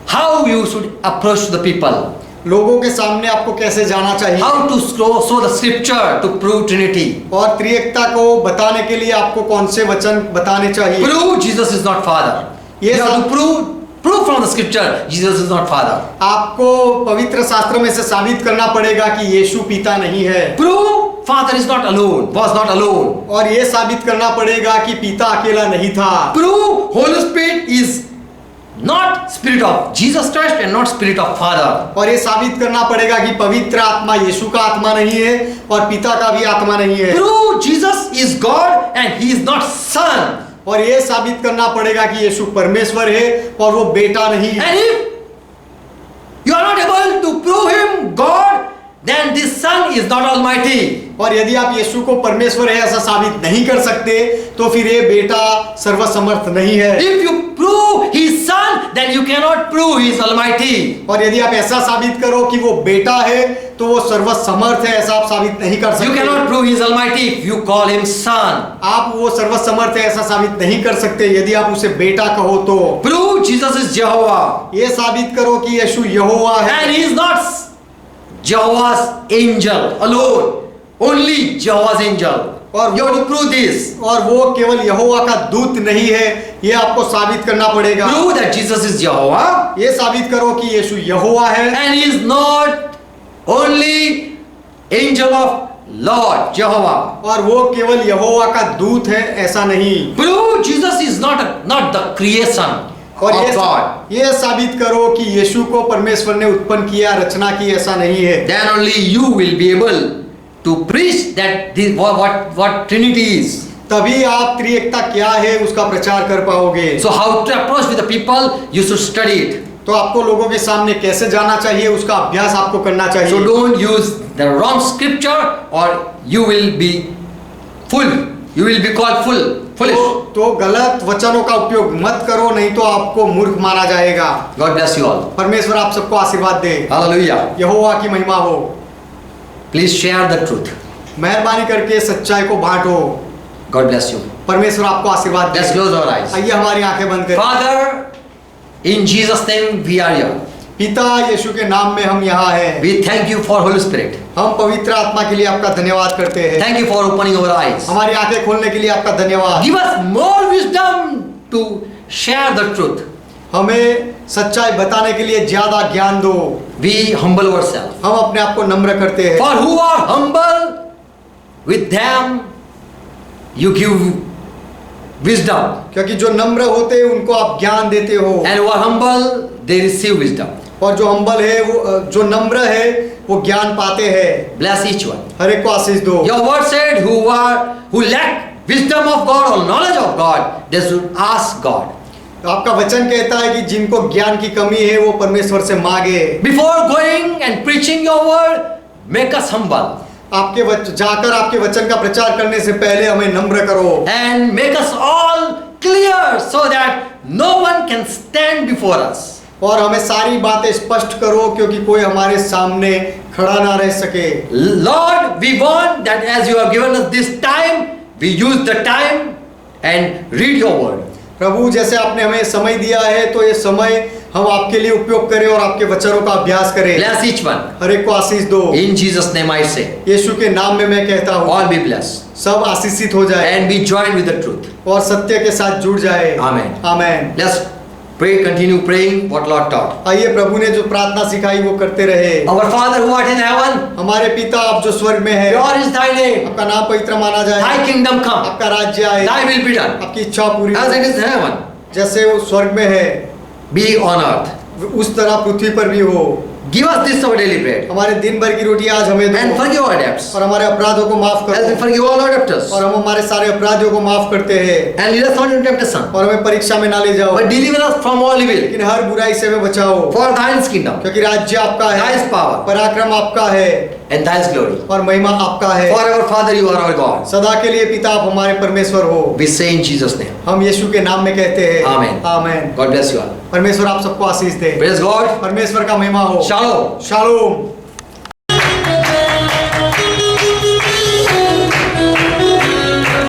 Speaker 1: How you should approach the people.
Speaker 2: लोगों के सामने आपको कैसे जाना चाहिए,
Speaker 1: How to show the scripture to prove Trinity.
Speaker 2: और त्रिएकता को बताने के लिए आपको कौन से वचन बताने चाहिए।
Speaker 1: Prove Jesus is not Father.
Speaker 2: Yes,
Speaker 1: You have
Speaker 2: sir.
Speaker 1: to prove from the scripture Jesus is not Father.
Speaker 2: आपको पवित्र शास्त्र में से साबित करना पड़ेगा कि यीशु पिता नहीं है,
Speaker 1: Prove Father is not alone, was not alone.
Speaker 2: और ये साबित करना पड़ेगा कि पिता अकेला नहीं था।
Speaker 1: Prove Holy Spirit is not Spirit of Jesus Christ and not Spirit of Father.
Speaker 2: और ये साबित करना पड़ेगा कि पवित्र आत्मा यीशु का आत्मा नहीं है और पिता का भी आत्मा नहीं है।
Speaker 1: Prove Jesus is God and he is not Son.
Speaker 2: और ये साबित करना पड़ेगा कि यीशु परमेश्वर है और वो बेटा नहीं है।
Speaker 1: And if you are not able to prove him God, then this Son is not Almighty.
Speaker 2: और यदि आप यीशु को परमेश्वर है ऐसा साबित नहीं कर सकते तो फिर ये बेटा सर्वसमर्थ नहीं है।
Speaker 1: If you prove he is Son, then you cannot prove he is Almighty.
Speaker 2: और यदि आप ऐसा साबित करो कि वो बेटा है तो वो सर्वसमर्थ है, ऐसा आप साबित नहीं कर सकते।
Speaker 1: You cannot prove he is Almighty if you call him Son.
Speaker 2: आप वो सर्वसमर्थ है ऐसा साबित नहीं कर सकते यदि आप उसे बेटा कहो तो।
Speaker 1: Prove Jesus is Jehovah
Speaker 2: ये साबित करो कि यीशु यहोवा है
Speaker 1: and he is not Jehovah's angel alone. Only Jehovah's angel.
Speaker 2: और
Speaker 1: You have to prove this.
Speaker 2: और वो केवल यहोवा का दूत नहीं है, ये आपको साबित करना पड़ेगा।
Speaker 1: Prove that Jesus is Jehovah
Speaker 2: ये साबित करो कि यीशु यहोवा है
Speaker 1: and he is not only angel of Lord Jehovah.
Speaker 2: और वो केवल यहोवा का दूत है ऐसा नहीं।
Speaker 1: Prove Jesus is not the creation
Speaker 2: और
Speaker 1: of God.
Speaker 2: ये साबित करो कि यीशु को परमेश्वर ने उत्पन्न किया, रचना की, ऐसा नहीं है।
Speaker 1: Then only you will be able to preach that this what Trinity is.
Speaker 2: तभी आप त्रिएकता क्या है उसका प्रचार कर पाओगे।
Speaker 1: So how to approach with the people? You should study it.
Speaker 2: तो आपको लोगों के सामने कैसे जाना चाहिए उसका अभ्यास आपको करना
Speaker 1: So
Speaker 2: चाहिए।
Speaker 1: don't use the wrong scripture or you will be full. You will be called foolish.
Speaker 2: तो गलत वचनों का उपयोग मत करो, नहीं तो आपको मूर्ख माना जाएगा।
Speaker 1: God bless you all.
Speaker 2: परमेश्वर आप सबको आशीर्वाद दे।
Speaker 1: Hallelujah.
Speaker 2: यहोवा की महिमा हो।
Speaker 1: Please share the truth.
Speaker 2: मेहरबानी करके सच्चाई को बांटो।
Speaker 1: God bless you.
Speaker 2: परमेश्वर आपको आशीर्वाद
Speaker 1: Let's
Speaker 2: they.
Speaker 1: close our eyes.
Speaker 2: आइए हमारी आंखें बंद करें।
Speaker 1: Father, in Jesus' name we are here.
Speaker 2: पिता यीशु के नाम में हम यहाँ हैं।
Speaker 1: We thank you for Holy Spirit.
Speaker 2: हम पवित्र आत्मा के लिए आपका धन्यवाद करते हैं।
Speaker 1: Thank you for opening our eyes.
Speaker 2: हमारी आंखें खोलने के लिए आपका धन्यवाद।
Speaker 1: Give us more wisdom to share the truth.
Speaker 2: हमें सच्चाई बताने के लिए ज्यादा ज्ञान दो।
Speaker 1: We humble ourselves.
Speaker 2: हम अपने आप को नम्र करते हैं।
Speaker 1: For who are humble, with them you give wisdom.
Speaker 2: क्योंकि जो नम्र होते हैं उनको आप ज्ञान देते हो,
Speaker 1: And who are humble, they receive wisdom.
Speaker 2: और जो हम्बल है वो जो नम्र है वो ज्ञान पाते हैं।
Speaker 1: Bless each one.
Speaker 2: हर एक को आशीष दो।
Speaker 1: Your word said, who lack wisdom of God or knowledge of God, they should ask God.
Speaker 2: आपका वचन कहता है कि जिनको ज्ञान की कमी है वो परमेश्वर से मांगे।
Speaker 1: Before going and preaching your word, make us humble
Speaker 2: जाकर आपके वचन का प्रचार करने से पहले हमें नम्र करो
Speaker 1: and make us all clear so that no one can stand before us.
Speaker 2: और हमें सारी बातें स्पष्ट करो क्योंकि कोई हमारे सामने खड़ा ना रह सके।
Speaker 1: Lord, we want that as you have given us this time, we use the time and read your word.
Speaker 2: प्रभु, जैसे आपने हमें समय दिया है तो ये समय हम आपके लिए उपयोग करें और आपके वचनों का अभ्यास करें।
Speaker 1: Bless each one.
Speaker 2: हर एक को आशीष दो।
Speaker 1: In Jesus' name I say,
Speaker 2: यीशु के नाम में मैं कहता हूँ,
Speaker 1: all be blessed
Speaker 2: सब आशीषित हो जाए
Speaker 1: and be joined with the truth.
Speaker 2: और सत्य के साथ जुड़ जाए।
Speaker 1: Amen.
Speaker 2: Amen.
Speaker 1: Let's pray, continue praying what Lord taught.
Speaker 2: आइए प्रभु ने जो प्रार्थना सिखाई वो करते रहे।
Speaker 1: Our Father who art in heaven,
Speaker 2: हमारे पिता आप जो स्वर्ग में है,
Speaker 1: yours is thy name.
Speaker 2: आपका नाम पवित्र माना जाए।
Speaker 1: Thy kingdom come.
Speaker 2: आपका राज्य आए।
Speaker 1: Thy will be done.
Speaker 2: आपकी इच्छा पूरी
Speaker 1: As
Speaker 2: हो।
Speaker 1: it is in heaven,
Speaker 2: जैसे वो स्वर्ग में है
Speaker 1: be on earth.
Speaker 2: उस तरह पृथ्वी पर भी हो।
Speaker 1: Give us this our daily bread.
Speaker 2: हमारे दिन भर की रोटी आज हमें
Speaker 1: And
Speaker 2: दो
Speaker 1: forgive our debts.
Speaker 2: और हमारे अपराधों को माफ
Speaker 1: As we
Speaker 2: करो
Speaker 1: forgive all our debtors.
Speaker 2: और हम हमारे सारे अपराधियों को माफ करते हैं
Speaker 1: And lead us not into temptation,
Speaker 2: और हमें परीक्षा में ना ले जाओ,
Speaker 1: but deliver us from all evil.
Speaker 2: लेकिन हर बुराई से हमें बचाओ।
Speaker 1: For thine is kingdom,
Speaker 2: क्योंकि राज्य आपका
Speaker 1: Thy
Speaker 2: है,
Speaker 1: is power,
Speaker 2: पराक्रम आपका है
Speaker 1: and thy is glory.
Speaker 2: और महिमा आपका है।
Speaker 1: Forever, Father, you are our God.
Speaker 2: सदा के लिए पिता आप हमारे परमेश्वर हो।
Speaker 1: We say in Jesus' name.
Speaker 2: हम यीशु के नाम में कहते हैं
Speaker 1: Amen.
Speaker 2: Amen.
Speaker 1: God bless you all.
Speaker 2: परमेश्वर आप सबको आशीष दे।
Speaker 1: Praise God.
Speaker 2: परमेश्वर का महिमा हो।
Speaker 1: Shalom.
Speaker 2: शालोम।